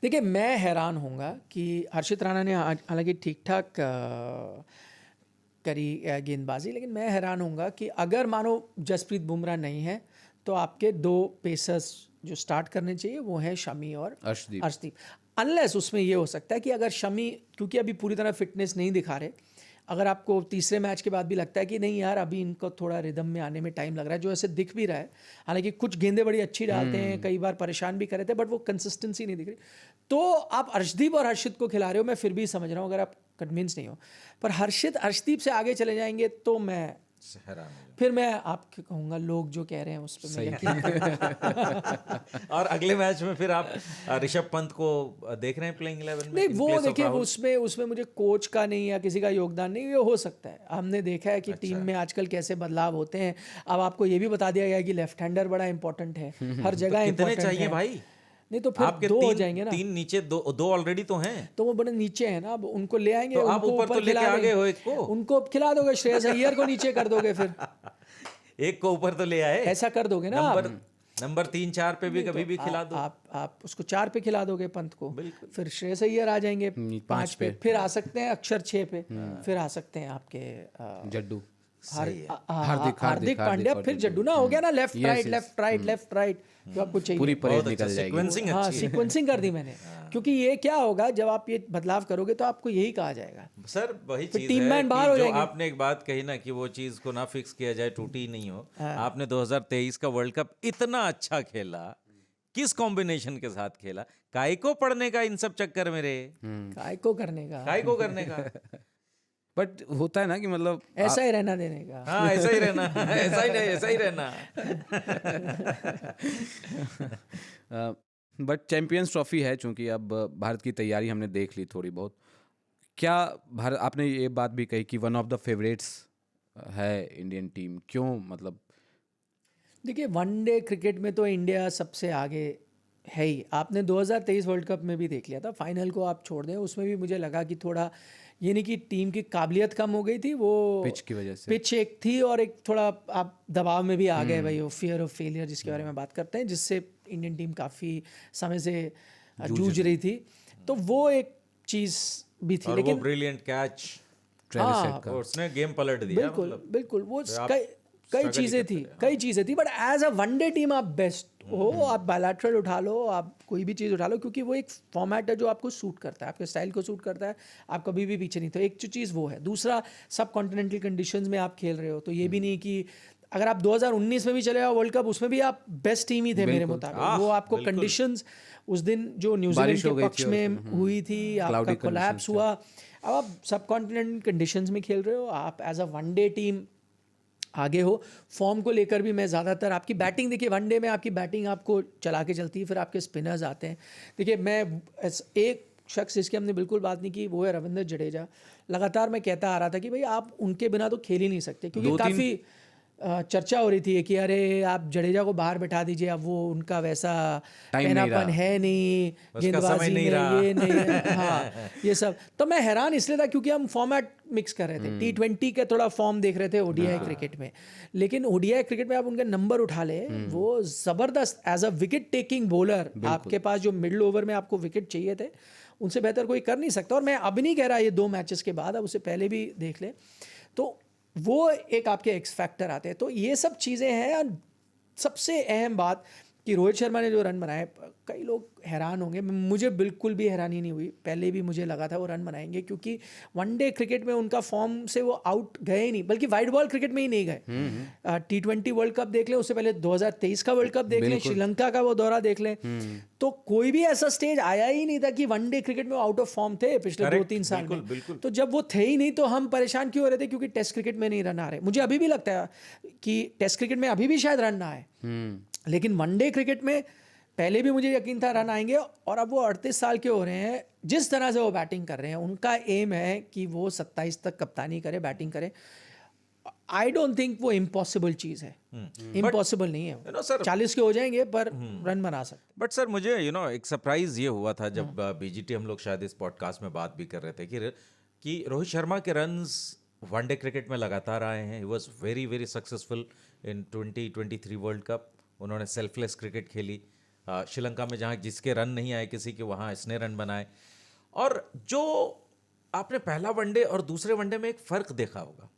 देखिए मैं हैरान होऊंगा कि हर्षित राणा ने हालांकि ठीक ठाक करी गेंदबाजी, लेकिन मैं हैरान होऊंगा कि अगर मानो जसप्रीत बुमराह नहीं है तो आपके 2 पेसर्स जो स्टार्ट करने चाहिए वो है शमी और अर्शदीप। अनलेस उसमें ये हो सकता है कि अगर शमी, क्योंकि अभी पूरी तरह फिटनेस नहीं दिखा रहे, अगर आपको तीसरे मैच के बाद भी लगता है कि नहीं यार अभी इनको थोड़ा रिदम में आने में टाइम लग रहा है, जो ऐसे दिख भी रहा है, हालांकि कुछ गेंदें बड़ी अच्छी डालते हैं, कई बार परेशान भी कर रहे थे, बट वो कंसिस्टेंसी नहीं दिख रही, तो आप अर्शदीप और हर्षित को खिला रहे हो, मैं फिर भी समझ रहा हूँ अगर आप कन्विंस नहीं हो। पर अर्शदीप से आगे चले जाएंगे तो मैं हैरान फिर मैं आपको कहूँगा लोग जो कह रहे हैं उस पर मैं यकीन और अगले मैच में फिर आप ऋषभ पंत को देख रहे हैं प्लेइंग 11 में? नहीं, वो देखिए उसमें मुझे कोच का नहीं या किसी का योगदान नहीं, ये हो सकता है। हमने देखा है कि टीम में आजकल कैसे बदलाव होते हैं। अब आपको ये भी बता दिया गया कि लेफ्ट हैंडर बड़ा इंपॉर्टेंट है, हर जगह कितने चाहिए भाई? नहीं तो फिर आपके 2 हो जाएंगे ना, 3 नीचे, 2 ऑलरेडी तो हैं, तो वो बड़े नीचे हैं ना, अब उनको ले आएंगे, तो आप ऊपर तो लेके आ गए हो, एक को उनको खिला दोगे, श्रेयस अय्यर को नीचे कर दोगे, फिर एक को ऊपर तो ले आए, ऐसा कर दोगे ना, नंबर 3-4 पे भी कभी भी खिला दो। आप उसको 4 पे खिला दोगे पंत को, फिर श्रेयस अय्यर आ जाएंगे 5 पे, फिर आ सकते हैं अक्षर 6 पे, फिर आ सकते हैं आपके जड्डू, हार्दिक पांड्या, फिर जड्डू ना, हो गया ना, लेफ्ट राइट जो आपको चाहिए, पूरी परेड निकल जाएगी। हाँ, सीक्वेंसिंग कर दी मैंने, क्योंकि ये क्या होगा जब आप ये बदलाव करोगे तो आपको यही कहा जाएगा सर, वही चीज टीम है मैन बाहर कि हो जो जाएंगे। आपने एक बात कही ना कि वो चीज को ना फिक्स किया जाए, टूटी नहीं हो। आपने 2023 का वर्ल्ड कप इतना अच्छा खेला, किस कॉम्बिनेशन के साथ खेला, काय को पढ़ने का इन सब चक्कर में रे, काय को करने का बट होता है ना कि मतलब ऐसा ही रहना देने का। हाँ, ऐसा ही रहना ऐसा ही रहना। बट चैंपियंस ट्रॉफी है, चूंकि अब भारत की तैयारी हमने देख ली थोड़ी बहुत। क्या भारत, आपने ये बात भी कही कि वन ऑफ द फेवरेट्स है इंडियन टीम, क्यों? मतलब देखिए वनडे क्रिकेट में तो इंडिया सबसे आगे है ही। आपने 2023 वर्ल्ड कप में भी देख लिया था, फाइनल को आप छोड़ दें, उसमें भी मुझे लगा कि थोड़ा ये नहीं कि टीम की काबिलियत कम हो गई थी, वो पिच की वजह से, पिच एक थी और एक थोड़ा आप दबाव में भी आ गए भाई, वो फियर ऑफ फेलियर जिसके बारे में बात करते हैं, जिससे इंडियन टीम काफ़ी समय से जूझ रही थी, तो वो एक चीज़ भी थी। और लेकिन वो ब्रिलियंट कैच, हाँ, उसने गेम पलट दिया। बिल्कुल वो कई चीज़ें थी, but as a one day team आप बेस्ट हो, आप बायलैटरल उठा लो, आप कोई भी चीज़ उठा लो, क्योंकि वो एक फॉर्मेट है जो आपको सूट करता है, आपके स्टाइल को सूट करता है, आप कभी भी पीछे नहीं। तो एक जो चीज़ वो है। दूसरा, सब कॉन्टिनेंटल कंडीशंस में आप खेल रहे हो, तो ये भी नहीं कि अगर आप 2019 में भी चले जाओ वर्ल्ड कप, उसमें भी आप बेस्ट टीम ही थे मेरे मुताबिक। वो आपको कंडीशंस उस दिन जो न्यूजीलैंड के पक्ष में हुई थी, आपका कोलैप्स हुआ। अब आप सब कॉन्टिनेंटल कंडीशंस में खेल रहे हो, आप एज अ वनडे टीम आगे हो। फॉर्म को लेकर भी मैं ज़्यादातर आपकी बैटिंग, देखिए वनडे में आपकी बैटिंग आपको चला के चलती है, फिर आपके स्पिनर्स आते हैं। देखिए मैं एक शख्स जिसकी हमने बिल्कुल बात नहीं की, वो है रविंद्र जडेजा। लगातार मैं कहता आ रहा था कि भाई आप उनके बिना तो खेल ही नहीं सकते, क्योंकि काफ़ी चर्चा हो रही थी कि अरे आप जडेजा को बाहर बैठा दीजिए, अब वो उनका वैसा पहनापन है नहीं, गेंदबाजी में ये नहीं हाँ ये सब। तो मैं हैरान इसलिए था क्योंकि हम फॉर्मेट मिक्स कर रहे थे, T20 का थोड़ा फॉर्म देख रहे थे ओडीआई क्रिकेट में। लेकिन ओडीआई क्रिकेट में आप उनका नंबर उठा ले, वो ज़बरदस्त as a wicket taking bowler, आपके पास जो मिडिल ओवर में आपको विकेट चाहिए थे, उनसे बेहतर कोई कर नहीं सकता। और मैं अब नहीं कह रहा ये 2 मैचेस के बाद, अब उससे पहले भी देख ले, तो वो एक आपके एक्स फैक्टर आते हैं। तो ये सब चीज़ें हैं। और सबसे अहम बात कि रोहित शर्मा ने जो रन बनाए, कई लोग हैरान होंगे, मुझे बिल्कुल भी हैरानी नहीं हुई। पहले भी मुझे लगा था वो रन बनाएंगे, क्योंकि वनडे क्रिकेट में उनका फॉर्म से वो आउट गए ही नहीं, बल्कि वाइट बॉल क्रिकेट में ही नहीं गए। T20 वर्ल्ड कप देख लें, उससे पहले 2023 का वर्ल्ड कप देख लें, श्रीलंका का वो दौरा देख लें, तो कोई भी ऐसा स्टेज आया ही नहीं था कि वनडे क्रिकेट में आउट ऑफ फॉर्म थे पिछले 2-3 साल में। तो जब वो थे ही नहीं, तो हम परेशान क्यों हो रहे थे? क्योंकि टेस्ट क्रिकेट में नहीं रन आ रहे। मुझे अभी भी लगता है कि टेस्ट क्रिकेट में अभी भी शायद रन ना आए, लेकिन वनडे क्रिकेट में पहले भी मुझे यकीन था रन आएंगे। और अब वो 38 साल के हो रहे हैं, जिस तरह से वो बैटिंग कर रहे हैं, उनका एम है कि वो 27 तक कप्तानी करे, बैटिंग करे। आई डोंट थिंक वो इम्पॉसिबल चीज़ है, इम्पॉसिबल नहीं है। 40 के हो जाएंगे पर रन बना सकते। बट सर मुझे एक सरप्राइज ये हुआ था जब बीजीटी हम लोग शायद इस पॉडकास्ट में बात भी कर रहे थे कि रोहित शर्मा के रन्स वनडे क्रिकेट में लगातार आए हैं। He was very very successful in 2023 world cup. उन्होंने सेल्फलेस क्रिकेट खेली श्रीलंका में, जहाँ जिसके रन नहीं आए किसी के, वहाँ इसने रन बनाए। और जो आपने पहला वनडे और दूसरे वनडे में एक फ़र्क देखा होगा,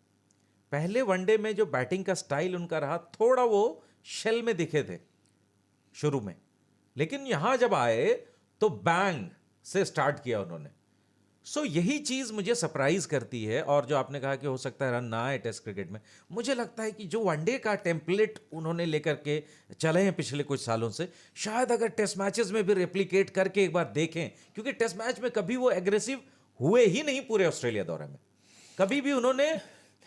पहले वनडे में जो बैटिंग का स्टाइल उनका रहा, थोड़ा वो शेल में दिखे थे शुरू में, लेकिन यहाँ जब आए तो बैंग से स्टार्ट किया उन्होंने। सो यही चीज़ मुझे सरप्राइज करती है। और जो आपने कहा कि हो सकता है रन ना आए टेस्ट क्रिकेट में, मुझे लगता है कि जो वनडे का टेम्पलेट उन्होंने लेकर के चले हैं पिछले कुछ सालों से, शायद अगर टेस्ट मैचेस में भी रेप्लिकेट करके एक बार देखें, क्योंकि टेस्ट मैच में कभी वो एग्रेसिव हुए ही नहीं पूरे ऑस्ट्रेलिया दौरे में, कभी भी उन्होंने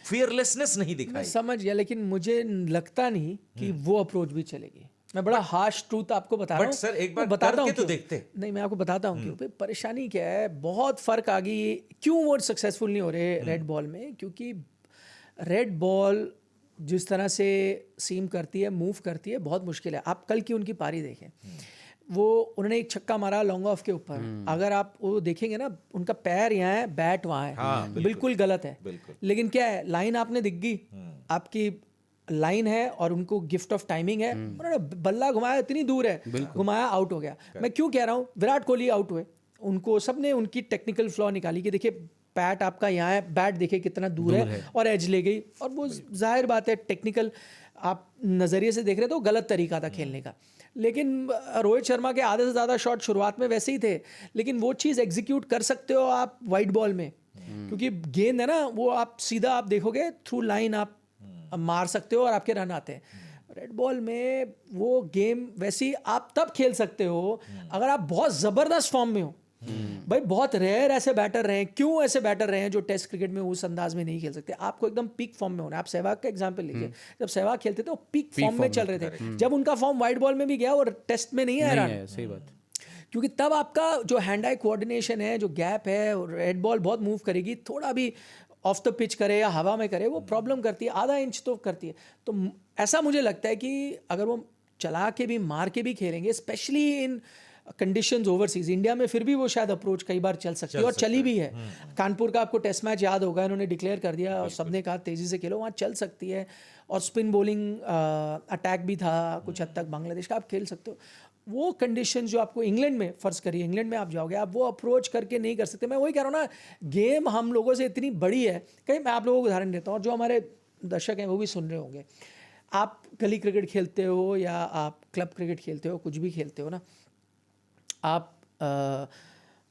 फियरलेसनेस नहीं दिखाई। समझ गया, लेकिन मुझे लगता नहीं कि वो अप्रोच भी चलेगी। मैं बड़ा हार्श ट्रूथ आपको बता रहा हूँ। सर एक बार बताता हूँ तो देखते। नहीं, मैं आपको बताता हूँ क्यों। परेशानी क्या है, बहुत फर्क आ गई। क्यों वो सक्सेसफुल नहीं हो रहे रेड बॉल में? क्योंकि रेड बॉल जिस तरह से सीम करती है, मूव करती है, बहुत मुश्किल है। आप कल की उनकी पारी देखें, वो उन्होंने एक छक्का मारा लॉन्ग ऑफ के ऊपर। अगर आप वो देखेंगे ना, उनका पैर यहाँ है, बैट वहाँ है। हाँ, बिल्कुल गलत है। लेकिन क्या है, लाइन आपने दिख गई, आपकी लाइन है और उनको गिफ्ट ऑफ टाइमिंग है। उन्होंने बल्ला घुमाया, इतनी दूर है, घुमाया, आउट हो गया। मैं क्यों कह रहा हूँ, विराट कोहली आउट हुए, उनको सबने उनकी टेक्निकल फ्लॉ निकाली कि देखिए पैट आपका यहाँ है, बैट देखिए कितना दूर है, और एज ले गई। और वो जाहिर बात है, टेक्निकल आप नज़रिए से देख रहे तो गलत तरीका था खेलने का। लेकिन रोहित शर्मा के आधे से ज़्यादा शॉट शुरुआत में वैसे ही थे, लेकिन वो चीज़ एग्जीक्यूट कर सकते हो आप वाइट बॉल में, क्योंकि गेंद है ना, वो आप सीधा आप देखोगे थ्रू लाइन आप मार सकते हो और आपके रन आते हैं। रेड बॉल में वो गेम वैसी आप तब खेल सकते हो अगर आप बहुत ज़बरदस्त फॉर्म में हो। भाई बहुत रेयर ऐसे बैटर रहे हैं, क्यों ऐसे बैटर रहे हैं जो टेस्ट क्रिकेट में उस अंदाज में नहीं खेल सकते? आपको एकदम पीक फॉर्म में होना है। आप सहवाग का एग्जांपल लीजिए, जब सहवाग खेलते थे वो पीक फॉर्म में चल रहे थे। जब उनका फॉर्म वाइट बॉल में भी गया और टेस्ट में नहीं आया रन, सही बात, क्योंकि तब आपका जो हैंड आई कोऑर्डिनेशन है, जो गैप है, रेड बॉल बहुत मूव करेगी, थोड़ा भी ऑफ द पिच करे या हवा में करे वो प्रॉब्लम करती है, आधा इंच तो करती है। तो ऐसा मुझे लगता है कि अगर वो चला के भी मार के भी खेलेंगे, specially in conditions overseas, India में फिर भी वो शायद अप्रोच कई बार चल सकती है और चली भी है। कानपुर का आपको टेस्ट मैच याद होगा, इन्होंने डिक्लेयर कर दिया और सबने कहा तेज़ी से खेलो, वहाँ चल सकती है। और स्पिन बॉलिंग अटैक भी था कुछ हद तक बांग्लादेश का, आप खेल सकते हो। वो कंडीशन जो आपको इंग्लैंड में, फ़र्ज़ करिए इंग्लैंड में आप जाओगे, आप वो अप्रोच करके नहीं कर सकते। मैं वही कह रहा हूँ ना, गेम हम लोगों से इतनी बड़ी है। कहीं मैं आप लोगों को उदाहरण देता हूँ और जो हमारे दर्शक हैं वो भी सुन रहे होंगे। आप गली क्रिकेट खेलते हो या आप क्लब क्रिकेट खेलते हो, कुछ भी खेलते हो ना, आप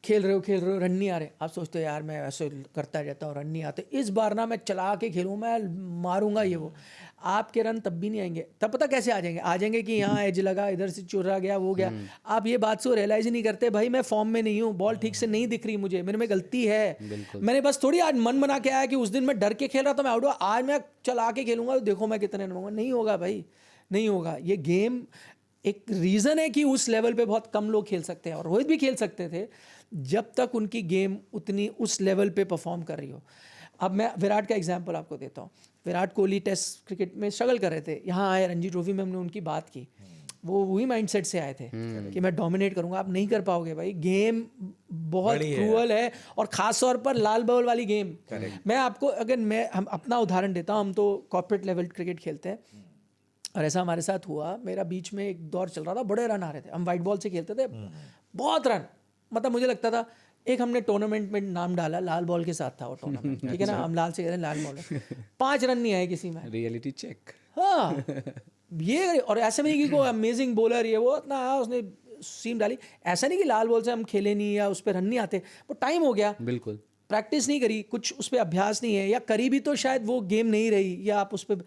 खेल रहे हो, रन नहीं आ रहे, आप सोचते हो यार मैं ऐसे करता रहता हूँ, रन नहीं आते, इस बार ना मैं चला के खेलूँ, मैं मारूंगा ये वो, आपके रन तब भी नहीं आएंगे। तब पता कैसे आ जाएंगे कि यहाँ एज लगा, इधर से चुरा गया, वो गया। आप ये बात से रियलाइज ही नहीं करते, भाई मैं फॉर्म में नहीं हूँ, बॉल ठीक से नहीं दिख रही मुझे, मेरे में गलती है, मैंने बस थोड़ी आज मन बना के आया कि उस दिन मैं डर के खेल रहा था, मैं आउट हुआ, आज मैं चला के खेलूंगा, देखो मैं कितने रन मारूंगा। नहीं होगा भाई, नहीं होगा। ये गेम एक रीज़न है कि उस लेवल पे बहुत कम लोग खेल सकते हैं, और रोहित भी खेल सकते थे जब तक उनकी गेम उतनी उस लेवल पे परफॉर्म कर रही हो। अब मैं विराट का एग्जांपल आपको देता हूँ। विराट कोहली टेस्ट क्रिकेट में स्ट्रगल कर रहे थे, यहाँ आए रणजी ट्रॉफी में, हमने उनकी बात की, वो वही माइंडसेट से आए थे कि मैं डोमिनेट करूंगा। आप नहीं कर पाओगे भाई, गेम बहुत क्रूअल है, और खास तौर पर लाल बॉल वाली गेम। मैं आपको अगर हम अपना उदाहरण देता हूँ, हम तो कॉर्पोरेट लेवल क्रिकेट खेलते हैं, और ऐसा हमारे साथ हुआ, मेरा बीच में एक दौर चल रहा था, बड़े रन आ रहे थे, हम वाइट बॉल से खेलते थे, बहुत रन, मतलब मुझे लगता था, एक हमने टूर्नामेंट में नाम डाला, लाल बॉल के साथ था वो टूर्नामेंट, ठीक है ना, हम लाल से कह रहे हैं, लाल बॉल 5 रन नहीं आए किसी में, रियलिटी चेक। हाँ ये, और ऐसे नहीं कि कोई अमेजिंग बॉलर ये वो इतना आया, उसने सीम डाली, ऐसा नहीं कि लाल बॉल से हम खेले नहीं या उस पर रन नहीं आते, वो टाइम हो गया, बिल्कुल प्रैक्टिस नहीं करी, कुछ उस पर अभ्यास नहीं है, या करी भी तो शायद वो गेम नहीं रही, या आप उस पर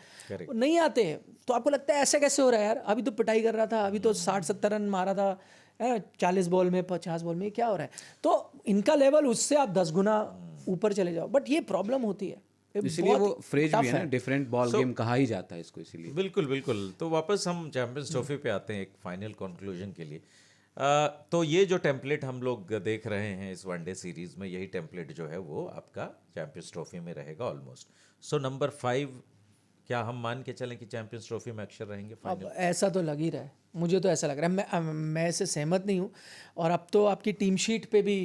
नहीं आते, तो आपको लगता है ऐसा कैसे हो रहा है यार, अभी तो पिटाई कर रहा था, अभी तो 60-70 रन मारा था, 40 बॉल में, 50 बॉल में, क्या हो रहा है। तो इनका लेवल उससे आप 10 गुना ऊपर चले जाओ, बट ये प्रॉब्लम होती है, इसीलिए वो फ्रेज भी है ना, डिफरेंट बॉल गेम कहा ही जाता है इसको, इसीलिए। बिल्कुल बिल्कुल। तो वापस हम चैंपियंस ट्रॉफी पे आते हैं एक फाइनल कंक्लूजन के लिए। तो ये जो टेम्पलेट हम लोग देख रहे हैं इस वनडे सीरीज में, यही टेम्पलेट जो है वो आपका चैंपियंस ट्रॉफी में रहेगा ऑलमोस्ट। सो नंबर 5 क्या हम मान के चलें कि चैंपियंस ट्रॉफी में अक्षर रहेंगे फाइनल? अब ऐसा तो लग ही रहा है, मुझे तो ऐसा लग रहा है, मैं इससे सहमत नहीं हूँ, और अब तो आपकी टीम शीट पे भी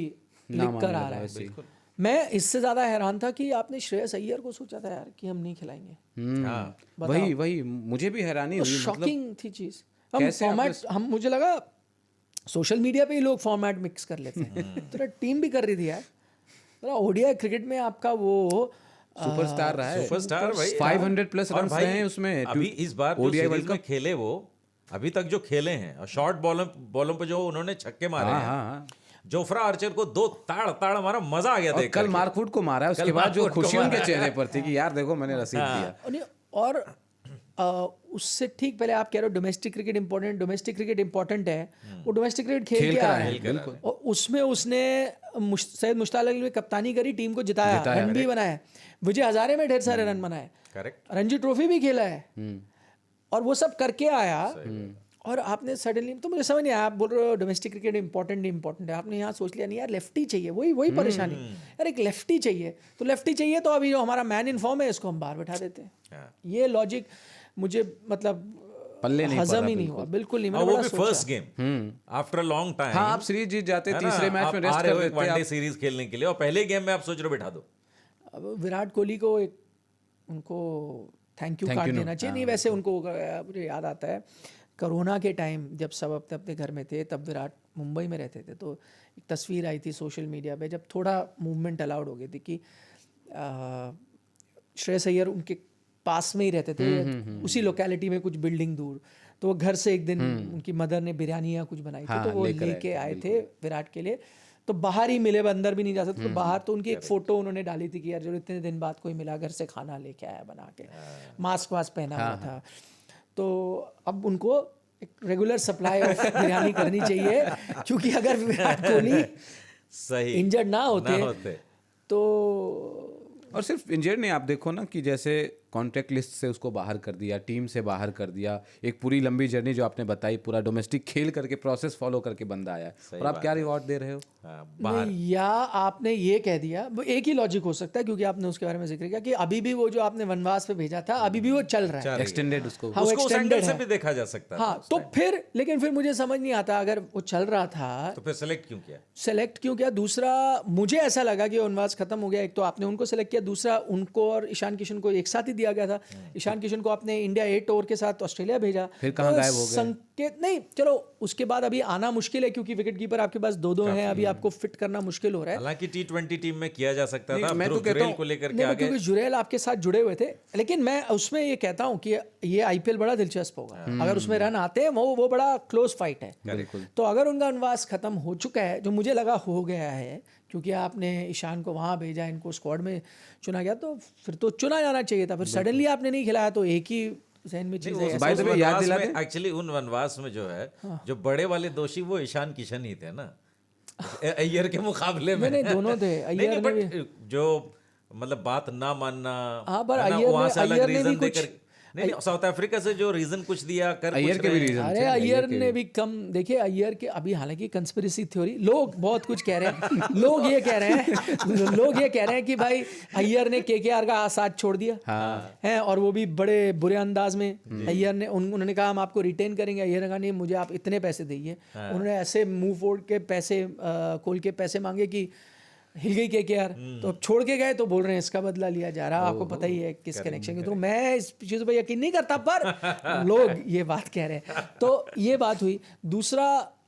लिख कर आ रहा है। मैं इससे ज़्यादा हैरान था कि आपने श्रेयस अय्यर को सोचा था यार कि हम नहीं खिलाएंगे। हाँ वही मुझे भी हैरानी हुई, शॉकिंग थी चीज़। हम फॉर्मेट, हम मुझे लगा सोशल मीडिया पे ही लोग फॉर्मेट मिक्स कर लेते हैं, तो टीम भी कर रही थी यार, ओडीआई क्रिकेट में आपका वो सुपरस्टार रहा है, सुपरस्टार भाई, 500 प्लस रन रहे हैं उसमें। अभी इस बार ओडीआई वर्ल्ड कप खेले वो, अभी तक जो खेले हैं, और शॉर्ट बॉलों पे जो उन्होंने छक्के मारे हैं, जोफ्रा आर्चर को 2 ताड़ मारा, मजा आ गया देख। कल मार्कवुड को मारा है, उसके बाद जो खुशी उनके चेहरे पर थी कि यार देखो मैंने रसीद दिया। और उससे ठीक पहले आप कह रहे हो डोमेस्टिक क्रिकेट इंपॉर्टेंट है, वो डोमेस्टिक क्रिकेट खेल के आया है, और उसमें उसने सैयद मुश्ताक अली में कप्तानी करी, टीम को जिताया, रन भी बनाया, विजय हजारे में ढेर सारे रन बनाए, रणजी ट्रॉफी भी खेला है, और वो सब करके आया। और आपने सडनली, तो मुझे समझ नहीं आया, आप बोल रहे हो डोमेस्टिक क्रिकेट इंपॉर्टेंट है, आपने यहाँ सोच लिया नहीं यार लेफ्टी चाहिए, वही परेशानी यार, एक लेफ्टी चाहिए, तो लेफ्टी चाहिए, तो अभी जो हमारा मैन इन फॉर्म है इसको हम बाहर बैठा देते हैं। ये लॉजिक मुझे मतलब पल्ले नहीं हजम ही नहीं हुआ, बिल्कुल नहीं। वो भी first game after a long time. हाँ, आप सीरीज जीत जाते, तीसरे मैच में रेस्ट कर देते, वनडे सीरीज खेलने के लिए, और पहले गेम में आप सोच रहे हो बैठा दो। अब विराट कोहली को एक उनको थैंक यू कार्ड देना चाहिए। नहीं वैसे उनको, मुझे याद आता है कोरोना के टाइम जब सब अपने अपने घर में थे, तब विराट मुंबई में रहते थे, तो एक तस्वीर आई थी सोशल मीडिया पे, जब थोड़ा मूवमेंट अलाउड हो गई थी, कि श्रेयस अय्यर उनके पास में ही रहते थे, उसी लोकेलिटी में कुछ बिल्डिंग दूर, तो वो घर से एक दिन उनकी मदर ने बिरयानी या कुछ बनाई थी, तो वो लेके आए थे विराट के लिए, तो बाहर ही मिले, अंदर भी नहीं जा सकते, तो बाहर तो उनकी एक फोटो उन्होंने डाली थी कि यार जो इतने दिन बाद कोई मिला, घर से खाना लेके आया बना के, मास्क वास्क पहना हुआ था। तो अब उनको एक रेगुलर सप्लाई ऑफ बिरयानी करनी चाहिए, क्योंकि अगर विराट कोहली सही इंजर्ड ना होते तो, और सिर्फ इंजर्ड नहीं, आप देखो ना कि जैसे कॉन्ट्रैक्ट लिस्ट से उसको बाहर कर दिया, टीम से बाहर कर दिया, एक पूरी लंबी जर्नी जो आपने बताई, पूरा डोमेस्टिक खेल करके प्रोसेस फॉलो करके बंदा आया, और आप क्या रिवॉर्ड दे रहे हो? नहीं, या आपने ये कह दिया, एक ही लॉजिक हो सकता है, क्योंकि आपने उसके बारे में जिक्र किया कि अभी भी वो जो आपने वनवास पे भेजा था, अभी भी वो चल रहा है, एक्सटेंडेड, उसको एक्सटेंडेड से भी देखा जा सकता है। हाँ, तो फिर लेकिन फिर मुझे समझ नहीं आता, अगर वो चल रहा था तो फिर सेलेक्ट क्यों किया? दूसरा मुझे ऐसा लगा कि वनवास खत्म हो गया, एक तो आपने उनको सेलेक्ट किया, दूसरा उनको और ईशान किशन को एक साथ ही दिया गया था। ईशान किशन को आपने इंडिया ए टूर के साथ ऑस्ट्रेलिया भेजा, फिर कहाँ गायब हो गए? संकेत नहीं, चलो उसके बाद अभी आना मुश्किल है क्योंकि विकेट कीपर आपके पास दो हैं, अभी आपको फिट करना मुश्किल हो रहा है। हालांकि T20 टीम में किया जा सकता था, मैं तो ध्रुव कहता जुरैल हूँ- को लेकर के नहीं, आगे। क्योंकि जुरैल आपके साथ जुड़े हुए थे, लेकिन मैं उसमें ये कहता हूँ कि ये आईपीएल बड़ा दिलचस्प होगा अगर उसमें रन आते हैं, वो बड़ा क्लोज फाइट है। बिल्कुल। तो अगर उनका वनवास खत्म हो चुका है, जो मुझे लगा हो गया है, क्योंकि आपने ईशान को वहां भेजा, इनको स्क्वाड में चुना गया, तो फिर तो चुना जाना चाहिए था। फिर सडनली आपने नहीं खिलाया, तो एक ही जहन में चीज है। By the way, याद दिला दें? एक्चुअली उन वनवास में जो है, जो बड़े वाले दोषी वो ईशान किशन ही थे ना, अय्यर के मुकाबले में। नहीं, दोनों थे। नहीं, अय्यर नहीं, ने बट जो मतलब बात ना मानना, हाँ, पर है ना, अय्यर वहाँ ने- से अलग अय्यर ने भी रीजन कुछ- देकर, नहीं, साउथ अफ्रीका से जो रीजन कुछ दिया कर अय्यर कुछ के भी रहे हैं। रीजन अरे अय्यर ने भी कम, देखिए अय्यर के अभी हालांकि कंस्पिरेसी थ्योरी लोग बहुत कुछ कह रहे हैं। लोग ये कह रहे हैं कि भाई अय्यर ने केकेआर का साथ छोड़ दिया है, और वो भी बड़े बुरे अंदाज में। अय्यर ने उन्होंने कहा हम आपको रिटेन करेंगे, अय्यर ने कहा नहीं, मुझे आप इतने पैसे दीजिए। उन्होंने ऐसे मुंह फोड़ के पैसे खोल के पैसे मांगे कि हिल गई केकेआर, तो अब छोड़ के गए, तो बोल रहे हैं इसका बदला लिया जा रहा है। आपको पता ही है किस कनेक्शन की। तो मैं इस चीज़ पर यकीन नहीं करता, पर लोग ये बात कह रहे हैं। तो ये बात हुई। दूसरा,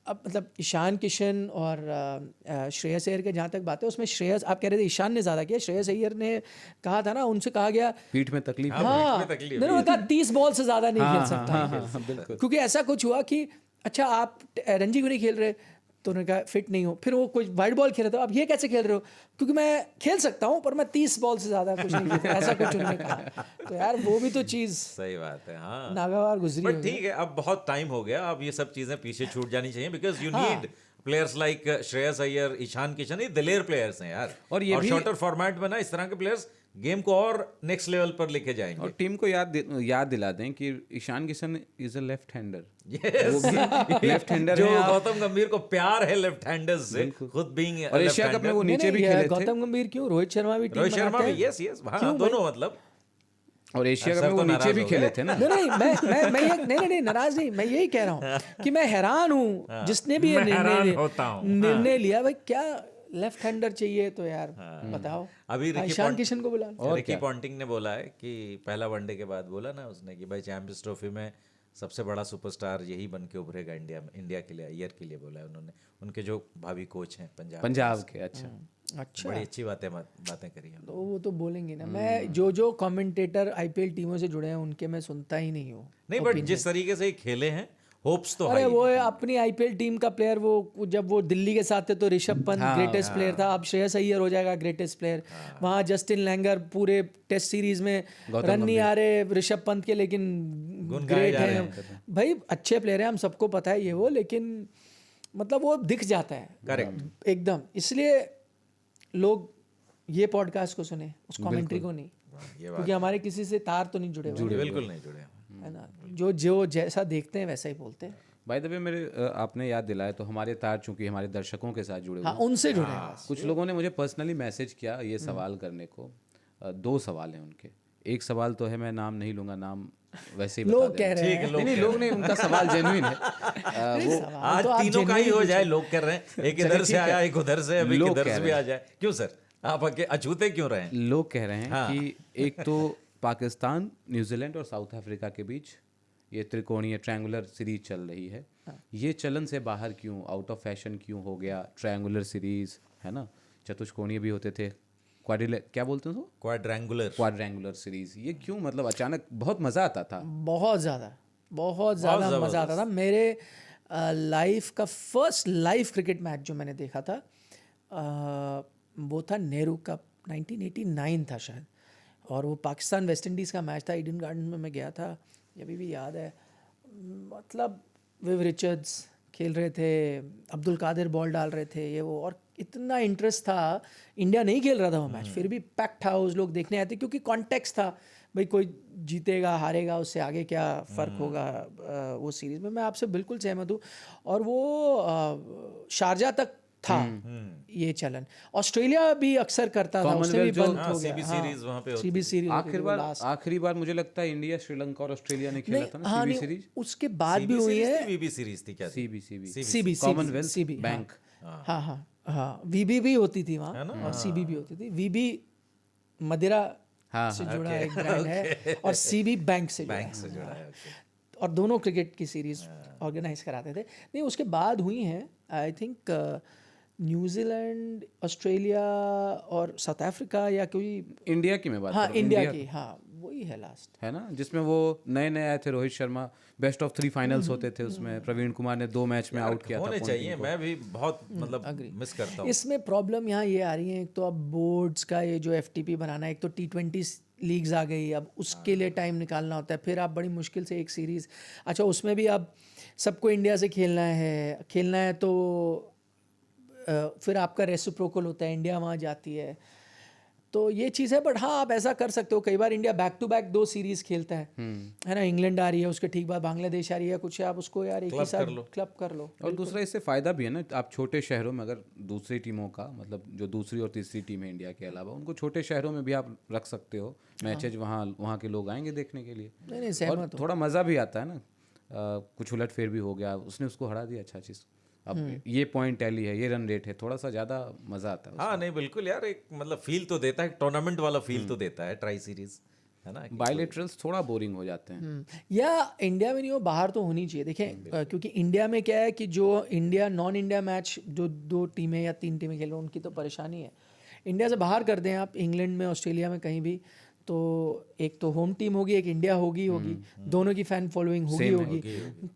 अब मतलब ईशान किशन और श्रेयस अय्यर के जहाँ तक बात है, उसमें श्रेयस, आप कह रहे थे ईशान ने ज़्यादा किया, श्रेयस अय्यर ने कहा था ना, उनसे कहा गया पीठ में तकलीफ। हाँ, तकलीफ मैंने कहा 30 बॉल से ज़्यादा नहीं खेल सकता, क्योंकि ऐसा कुछ हुआ कि अच्छा आप रणजी क्यों नहीं खेल रहे, तो उन्होंने कहा फिट नहीं हो। फिर वो कुछ वाइड बॉल खेल रहे थे, अब ये कैसे खेल रहे हो, क्योंकि मैं खेल सकता हूँ पर मैं 30 बॉल से ज़्यादा कुछ नहीं खेलता, ऐसा कुछ उन्होंने कहा। तो यार वो भी तो चीज़ सही बात है, हाँ, नागवार गुजरी बट होगी। ठीक है, अब बहुत टाइम हो गया, अब ये सब चीजें पीछे छूट जानी चाहिए, because you need players like Shreyas Iyer, Ishan Kishan, ये दिलेर प्लेयर्स हैं यार। और ये भी- शॉर्टर फॉर्मेट में ना इस तरह के प्लेयर्स गेम को और नेक्स्ट लेवल पर लेके जाएंगे। और टीम को याद दिला दें कि Ishan Kishan is a left hander. Yes. वो भी लेफ्ट हैंडर जो है। आप- गौतम गंभीर को प्यार है लेफ्ट हैंडर्स से, खुद बीइंग और एशिया कप में वो नीचे भी नहीं, खेले थे। गौतम गंभीर क्यों, रोहित शर्मा भी टीम रोहित शर्मा बनाते भी, हैं। यस यस, हाँ, दोनों मतलब। और एशिया कप सर में वो तो नीचे नाराज भी हो खेले गए। थे ना। मैं ये नहीं नाराज नहीं, मैं यही कह रहा हूँ कि मैं हैरान हूँ जिसने भी ये मैं हैरान होता हूँ। निर्णय लिया। भाई क्या लेफ्ट हैंडर चाहिए, तो यार बताओ, अभी रिकी ईशान पॉन्ट- किशन को बुला लो। रिकी पॉन्टिंग ने बोला है कि पहला वनडे के बाद बोला ना उसने कि भाई चैंपियंस ट्रॉफी में सबसे बड़ा सुपरस्टार यही बन के उभरेगा इंडिया के लिए, अय्यर के लिए बोला है उन्होंने। उनके जो भावी कोच हैं पंजाब के। अच्छा, अच्छा, बड़ी अच्छी बातें करी हैं। तो वो तो बोलेंगे ना। मैं जो कमेंटेटर आईपीएल टीमों से जुड़े हैं उनके मैं सुनता ही नहीं हूँ। नहीं, बट जिस तरीके से ये खेले हैं, होप्स तो अरे हाई वो अपनी आईपीएल टीम का प्लेयर, वो जब वो दिल्ली के साथ थे तो ऋषभ पंत ग्रेटेस्ट प्लेयर था, अब श्रेयस अय्यर हो जाएगा ग्रेटेस्ट प्लेयर। वहाँ जस्टिन लैंगर पूरे टेस्ट सीरीज में रन नहीं आ रहे ऋषभ पंत के, लेकिन ग्रेट है भाई, अच्छे प्लेयर हैं, हम सबको पता है ये वो, लेकिन मतलब वो दिख जाता है करेक्ट एकदम। इसलिए लोग ये पॉडकास्ट को सुने, उस कमेंट्री को नहीं, क्योंकि हमारे किसी से तार तो नहीं जुड़े हुए, बिल्कुल नहीं जुड़े हैं। है ना। जो जैसा देखते हैं वैसा ही बोलते हैं। बाय द वे मेरे आपने याद दिलाया, तो हमारे तार चूंकि हमारे दर्शकों के साथ जुड़े हुए हाँ, उनसे जुड़े हैं बस। कुछ लोगों ने मुझे पर्सनली मैसेज किया ये सवाल करने को। 2 सवाल हैं उनके। एक सवाल तो है, मैं नाम नहीं लूंगा, नाम वैसे ही बता लोग कह रहे हैं, नहीं, लोग नहीं, उनका सवाल जेन्युइन है। वो सवाल आज तो आप तीनों का ही genuine हो जाए, लोग कर रहे हैं, एक इधर से आया, एक उधर से, अभी लोग किधर कह से रहे भी आ हैं। जाए। क्यों सर, आप अछूते क्यों रहे हैं? लोग कह रहे हैं कि एक तो पाकिस्तान, न्यूजीलैंड और साउथ अफ्रीका के बीच ये त्रिकोणीय ट्रायंगुलर सीरीज चल रही है, ये चलन से बाहर क्यों, आउट ऑफ फैशन क्यों हो गया? ट्रायंगुलर सीरीज है ना, चतुष्कोणीय भी होते थे, क्या बोलते हैं उसको, क्वाड्रेंगुलर सीरीज, ये क्यों मतलब अचानक? बहुत मज़ा आता था, बहुत ज़्यादा मज़ा आता था। मेरे लाइफ का फर्स्ट लाइव क्रिकेट मैच जो मैंने देखा था वो था नेहरू कप, 1989 था शायद, और वो पाकिस्तान वेस्ट इंडीज़ का मैच था। ईडन गार्डन में मैं गया था, ये अभी भी याद है। मतलब विव रिचर्ड्स खेल रहे थे, अब्दुल कादिर बॉल डाल रहे थे, ये वो, और इतना इंटरेस्ट था। इंडिया नहीं खेल रहा था वो मैच, फिर भी पैक्ड था, उस लोग देखने आए थे, क्योंकि कॉन्टेक्स्ट था भाई, कोई जीतेगा हारेगा उससे आगे क्या फ़र्क होगा वो सीरीज़ में। मैं आपसे बिल्कुल सहमत हूँ। और वो शारजा तक था ये चलन। ऑस्ट्रेलिया भी अक्सर करता था, उससे भी बंद हो गया। सीबी सीरीज वहाँ पे सीबी सीरीज आखिरी बार मुझे लगता है इंडिया, श्रीलंका और ऑस्ट्रेलिया ने खेला था ना सीबी सीरीज। उसके बाद भी हुई है वीबी सीरीज थी क्या? CB Commonwealth bank. हाँ वीबी भी होती थी वहाँ, और सीबी भी होती थी। वीबी मदिरा हाँ, से जुड़ा एक ब्रांड है और सीबी बैंक से जुड़ा बैंक है। से जुड़ा है, okay. और दोनों क्रिकेट की सीरीज ऑर्गेनाइज कराते थे। नहीं, उसके बाद हुई हैं आई थिंक न्यूजीलैंड, ऑस्ट्रेलिया और साउथ अफ्रीका या कोई, इंडिया की मैं बात हाँ कर रहा हूँ, इंडिया की, हाँ वही है लास्ट। है ना, जिसमें वो नए नए आए थे Rohit Sharma, best of 3 finals होते थे उसमें, प्रवीण कुमार ने 2 मैच में आउट किया था होने पॉन्टिंग चाहिए, को। मैं भी बहुत मतलब मिस करता हूँ। इसमें प्रॉब्लम यहाँ ये आ रही है, एक तो अब बोर्ड्स का ये जो FTP बनाना है, एक तो T20 लीग्स आ गई, अब उसके लिए टाइम निकालना होता है, फिर आप बड़ी मुश्किल से एक सीरीज़, अच्छा उसमें भी अब सबको इंडिया से खेलना है तो फिर आपका रेसिप्रोकल होता है, इंडिया वहाँ जाती है, तो ये चीज़ है। बट हाँ, आप ऐसा कर सकते हो, कई बार India back to back 2 series खेलता है ना, इंग्लैंड आ रही है, उसके ठीक बाद बांग्लादेश आ रही है, कुछ आप उसको यार एक ही साथ क्लब कर लो। और दूसरा इससे फ़ायदा भी है ना, आप छोटे शहरों में अगर दूसरी टीमों का मतलब जो दूसरी और तीसरी टीम है इंडिया के अलावा, उनको छोटे शहरों में भी आप रख सकते हो मैचेज, वहाँ के लोग आएंगे देखने के लिए। नहीं सहमत और थोड़ा मज़ा भी आता है ना, कुछ उलट फेर भी हो गया, उसने उसको हरा दिया, अच्छा चीज़, अब ये पॉइंट टैली है, ये रन रेट है, थोड़ा सा ज़्यादा मज़ा आता है। हाँ नहीं बिल्कुल यार, एक मतलब फील तो देता है, टूर्नामेंट वाला फील तो देता है ट्राई सीरीज, है ना। बायलेटरल्स थोड़ा बोरिंग हो जाते हैं। या इंडिया में नहीं हो, बाहर तो होनी चाहिए। देखें क्योंकि इंडिया में क्या है कि जो इंडिया नॉन इंडिया मैच जो 2 टीमें या 3 टीमें खेल रहे हैं, उनकी तो परेशानी है। इंडिया से बाहर कर दें आप, इंग्लैंड में, ऑस्ट्रेलिया में, कहीं भी, तो एक तो होम टीम होगी, एक इंडिया होगी, दोनों की फैन फॉलोइंग होगी,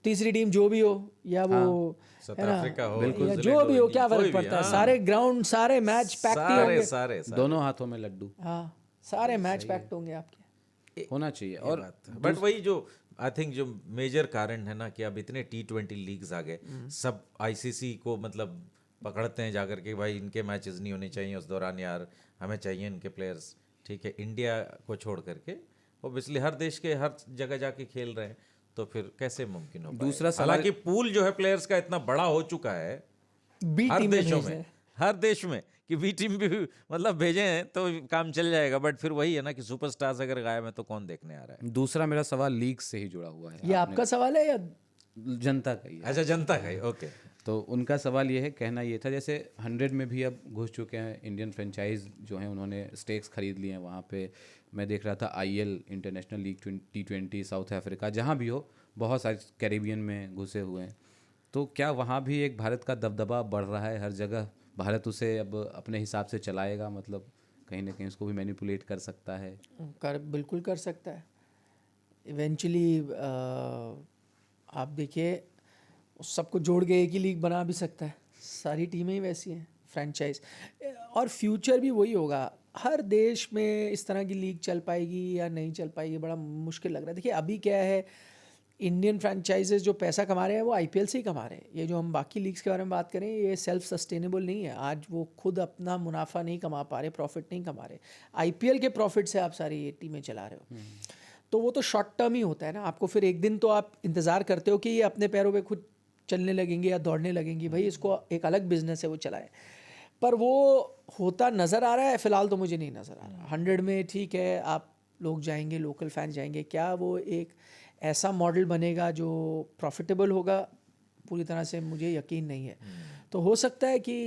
तीसरी टीम जो भी हो, या वो साउथ है ना, अफ्रीका हो, या जो भी हो, क्या फर्क पड़ता है, सारे ग्राउंड, सारे मैच पैक्ट ही होंगे, सारे दोनों हाथों में लड्डू, हाँ सारे मैच पैक्ट होंगे आपके, होना चाहिए। और बट वही जो आई थिंक जो मेजर कारण है ना कि अब इतने T20 लीग्स आ गए, सब ICC को मतलब पकड़ते हैं जाकर के, भाई इनके मैचेस नहीं होने चाहिए उस दौरान यार, हमें चाहिए इनके प्लेयर्स, ठीक है। इंडिया को छोड़ करके ऑब्वियसली हर देश के हर जगह जाके खेल रहे हैं, तो फिर कैसे मुमकिन हो पाएगा? दूसरा सवाल, हालांकि पूल जो है प्लेयर्स का इतना बड़ा हो चुका है बी हर टीम देशों में, हर देश में, कि बी टीम भी मतलब भेजे हैं तो काम चल जाएगा। बट फिर वही है ना कि सुपरस्टार्स अगर गायब है तो कौन देखने आ रहा है? दूसरा मेरा सवाल लीग से ही जुड़ा हुआ है। ये आपका सवाल है या जनता का ही है? अच्छा, जनता का ही, ओके। तो उनका सवाल ये है, कहना ये था जैसे 100 में भी अब घुस चुके हैं इंडियन फ्रेंचाइज जो हैं, उन्होंने स्टेक्स खरीद लिए हैं वहाँ पे। मैं देख रहा था IL international league, T20 south Africa, जहाँ भी हो, बहुत सारे कैरिबियन में घुसे हुए हैं। तो क्या वहाँ भी एक भारत का दबदबा बढ़ रहा है? हर जगह भारत उसे अब अपने हिसाब से चलाएगा, मतलब कहीं ना कहीं उसको भी मैनिपुलेट कर सकता है? बिल्कुल कर सकता है। इवेंचुअली आप देखिए, सबको जोड़ के एक ही लीग बना भी सकता है, सारी टीमें ही वैसी हैं, फ्रेंचाइज, और फ्यूचर भी वही होगा। हर देश में इस तरह की लीग चल पाएगी या नहीं चल पाएगी, बड़ा मुश्किल लग रहा है। देखिए अभी क्या है, इंडियन फ्रेंचाइजेस जो पैसा कमा रहे हैं वो IPL से ही कमा रहे हैं। ये जो हम बाकी लीग्स के बारे में बात करें, ये सेल्फ सस्टेनेबल नहीं है। आज वो खुद अपना मुनाफा नहीं कमा पा रहे, प्रॉफिट नहीं कमा रहे। IPL के प्रॉफिट से आप सारी ये टीमें चला रहे हो, तो वो तो शॉर्ट टर्म ही होता है ना। आपको फिर एक दिन तो आप इंतज़ार करते हो कि ये अपने पैरों पे खुद चलने लगेंगे या दौड़ने लगेंगी, भाई इसको एक अलग बिजनेस है, वो चलाए। पर वो होता नज़र आ रहा है फ़िलहाल तो मुझे नहीं नज़र आ रहा। 100 में ठीक है, आप लोग जाएंगे, लोकल फैन जाएंगे, क्या वो एक ऐसा मॉडल बनेगा जो प्रॉफिटेबल होगा, पूरी तरह से मुझे यकीन नहीं है। तो हो सकता है कि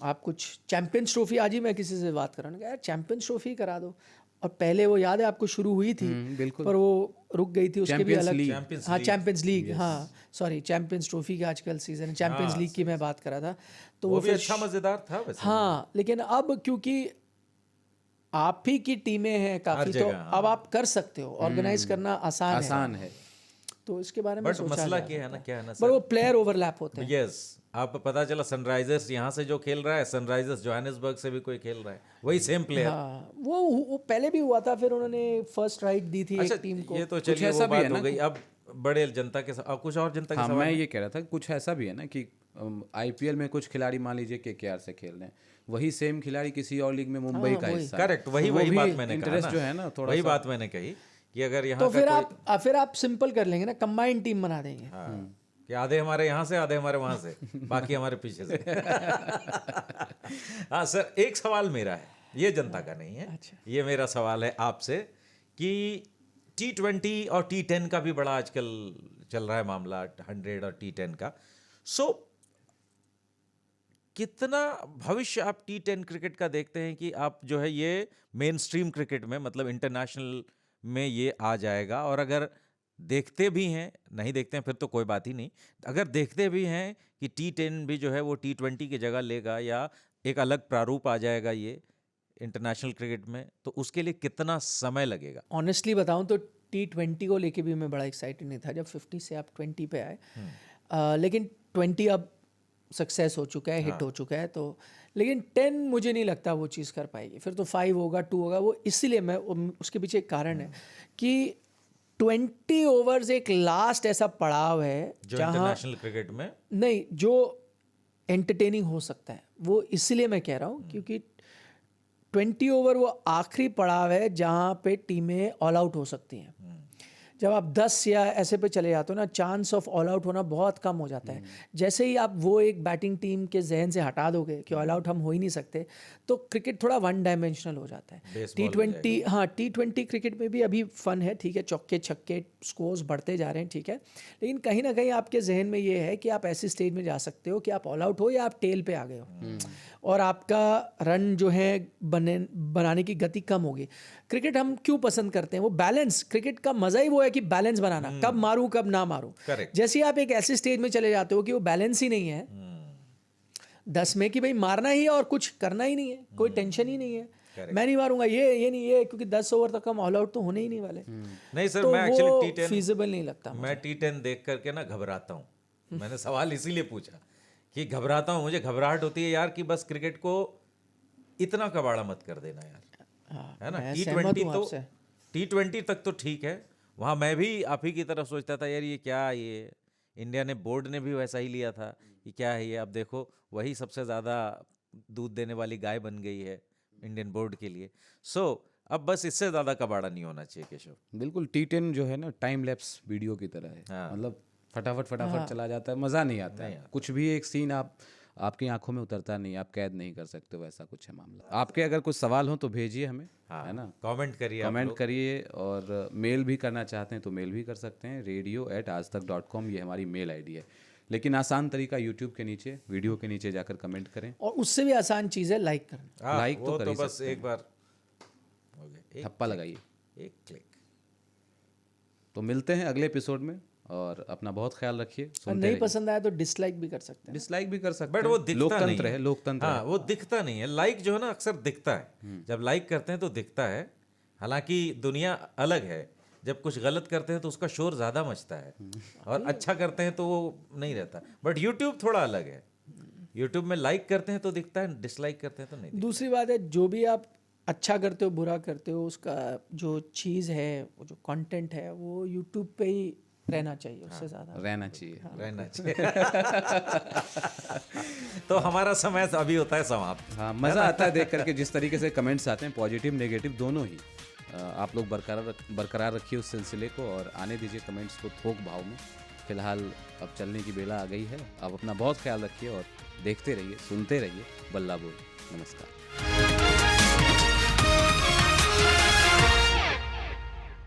आप कुछ चैम्पियंस ट्रॉफी, आज ही मैं किसी से बात कर रहा हूँ यार चैम्पियंस ट्रॉफी करा दो, और पहले वो याद है आपको शुरू हुई थी, बिल्कुल, पर वो रुक गई थी, उसके भी अलग, हाँ चैम्पियंस लीग, हाँ सॉरी चैम्पियंस ट्रॉफी का आजकल सीजन है, चैम्पियंस लीग की मैं बात कर रहा था, तो वो भी अच्छा मजेदार था वैसे। हाँ, लेकिन अब क्योंकि आप ही की टीमें हैं काफ़ी, तो अब आप कर सकते हो, ऑर्गेनाइज करना आसान है। तो इसके बारे में सोचा मसला क्या है ना, पर वो प्लेयर ओवरलैप होते हैं। यस, आप पता चला सनराइजर्स यहाँ से जो खेल रहा है, सनराइजर्स जोहानिसबर्ग से भी कोई खेल रहा है, वही सेम प्लेयर। हाँ, वो पहले भी हुआ था, फिर उन्होंने फर्स्ट राइट दी थी एक टीम को। ये तो चलिए वो बात हो गई। अब बड़े जनता के साथ कुछ और जनता के हाँ, मैं ये कह रहा था कुछ ऐसा भी है ना कि IPL में कुछ खिलाड़ी मान लीजिए KKR से खेल रहे हैं, वही सेम खिलाड़ी किसी और लीग में मुंबई का हिस्सा, करेक्ट, वही बात मैंने कहा इंटरेस्ट जो है ना, थोड़ा वही बात मैंने कही कि अगर यहाँ तो फिर आप सिंपल कर लेंगे ना, कंबाइंड टीम बना देंगे, कि आधे हमारे यहाँ से, आधे हमारे वहाँ से, बाकी हमारे पीछे से। हाँ सर, एक सवाल मेरा है, ये जनता का नहीं है। अच्छा। ये मेरा सवाल है आपसे कि T20 और T10 का भी बड़ा आजकल चल रहा है मामला, 100 और T10 का। सो कितना भविष्य आप T10 क्रिकेट का देखते हैं कि आप जो है ये मेन स्ट्रीम क्रिकेट में मतलब इंटरनेशनल में ये आ जाएगा? और अगर देखते भी हैं, नहीं देखते हैं फिर तो कोई बात ही नहीं, अगर देखते भी हैं कि T10 भी जो है वो T20 की जगह लेगा या एक अलग प्रारूप आ जाएगा ये इंटरनेशनल क्रिकेट में, तो उसके लिए कितना समय लगेगा? ऑनेस्टली बताऊं तो T20 को लेके भी मैं बड़ा एक्साइटेड नहीं था जब 50 से आप 20 पे आए। लेकिन 20 अब सक्सेस हो चुका है, हिट हो चुका है, तो लेकिन 10 मुझे नहीं लगता वो चीज़ कर पाएगी। फिर तो 5 होगा, 2 होगा, वो इसीलिए मैं उसके पीछे एक कारण है कि 20 ओवर्स एक लास्ट ऐसा पड़ाव है जो जहाँ इंटरनेशनल क्रिकेट में नहीं, जो एंटरटेनिंग हो सकता है। वो इसलिए मैं कह रहा हूँ क्योंकि 20 ओवर वो आखिरी पड़ाव है जहाँ पे टीमें ऑल आउट हो सकती हैं। जब आप 10 या ऐसे पे चले जाते हो ना, चांस ऑफ ऑल आउट होना बहुत कम हो जाता है। जैसे ही आप वो एक बैटिंग टीम के जहन से हटा दोगे कि ऑल आउट हम हो ही नहीं सकते, तो क्रिकेट थोड़ा वन डायमेंशनल हो जाता है। T20 हाँ, T20 क्रिकेट में भी अभी फन है, ठीक है, चौके छक्के स्कोर्स बढ़ते जा रहे हैं, ठीक है, लेकिन कहीं ना कहीं आपके जहन में ये है कि आप ऐसी स्टेज में जा सकते हो कि आप ऑल आउट हो या आप टेल पे आ गए हो और आपका रन जो है बनाने की गति कम होगी। क्रिकेट हम क्यों पसंद करते हैं? वो बैलेंस, क्रिकेट का मजा ही वो है कि बैलेंस बनाना, कब मारूं कब ना मारूं। जैसे ही आप एक ऐसे स्टेज में चले जाते हो कि वो बैलेंस ही नहीं है 10 में कि भाई मारना ही है और कुछ करना ही नहीं है, कोई टेंशन ही नहीं है, मैं नहीं मारूंगा, ये नहीं, ये क्योंकि 10 ओवर तक हम ऑल आउट तो होने ही नहीं वाले। नहीं सर, तो मैं एक्चुअली T10 फीजिबल नहीं लगता। मैं T10 देख करके ना घबराता हूँ। मैंने सवाल इसीलिए पूछा कि घबराता हूँ, मुझे घबराहट होती है यार कि बस क्रिकेट को इतना कबाड़ा मत कर देना यार, है ना। T20 तक तो ठीक है, वहाँ मैं भी आप ही की तरफ सोचता था यार ये क्या, ये इंडिया ने बोर्ड ने भी वैसा ही लिया था कि क्या है ये। अब देखो वही सबसे ज़्यादा दूध देने वाली गाय बन गई है इंडियन बोर्ड के लिए। सो अब बस इससे ज़्यादा कबाड़ा नहीं होना चाहिए केशव। बिल्कुल, T10 जो है ना टाइम लैप्स वीडियो की तरह है। मतलब फटाफट चला जाता है, मज़ा नहीं आता है। कुछ भी एक सीन आपकी आंखों में उतरता नहीं, आप कैद नहीं कर सकते, वैसा कुछ है मामला। आपके अगर कुछ सवाल हो तो भेजिए हमें, है ना, कमेंट करिए, और मेल भी करना चाहते हैं तो मेल भी कर सकते हैं, radio@aajtak.com ये हमारी मेल आईडी है। लेकिन आसान तरीका यूट्यूब के नीचे, वीडियो के नीचे जाकर कमेंट करें, और उससे भी आसान चीज़ है लाइक करना। लाइक तो कर, बस एक बार थप्पा लगाइए, एक क्लिक। तो मिलते हैं अगले एपिसोड में, और अपना बहुत ख्याल रखिए। नहीं पसंद आया तो डिसलाइक भी कर सकते हैं, बट वो दिखता लोकतंत्र नहीं है, लोकतंत्र हाँ, वो दिखता नहीं है। लाइक जो है ना अक्सर दिखता है, जब लाइक करते हैं तो दिखता है। हालांकि दुनिया अलग है, जब कुछ गलत करते हैं तो उसका शोर ज़्यादा मचता है, और अच्छा करते हैं तो वो नहीं रहता। बट यूट्यूब थोड़ा अलग है, यूट्यूब में लाइक करते हैं तो दिखता है, डिसलाइक करते हैं तो नहीं दिखता। दूसरी बात है, जो भी आप अच्छा करते हो बुरा करते हो, उसका जो चीज़ है, वो जो कंटेंट है, वो यूट्यूब पे ही रहना चाहिए, उससे ज़्यादा रहना चाहिए। रहना चाहिए। तो हमारा समय अभी होता है समाप्त। हाँ, मज़ा आता है देख करके, जिस तरीके से कमेंट्स आते हैं, पॉजिटिव नेगेटिव दोनों ही। आप लोग बरकरार रखिए उस सिलसिले को, और आने दीजिए कमेंट्स को थोक भाव में। फिलहाल अब चलने की बेला आ गई है। आप अपना बहुत ख्याल रखिए और देखते रहिए, सुनते रहिए बल्ला बोल। नमस्कार।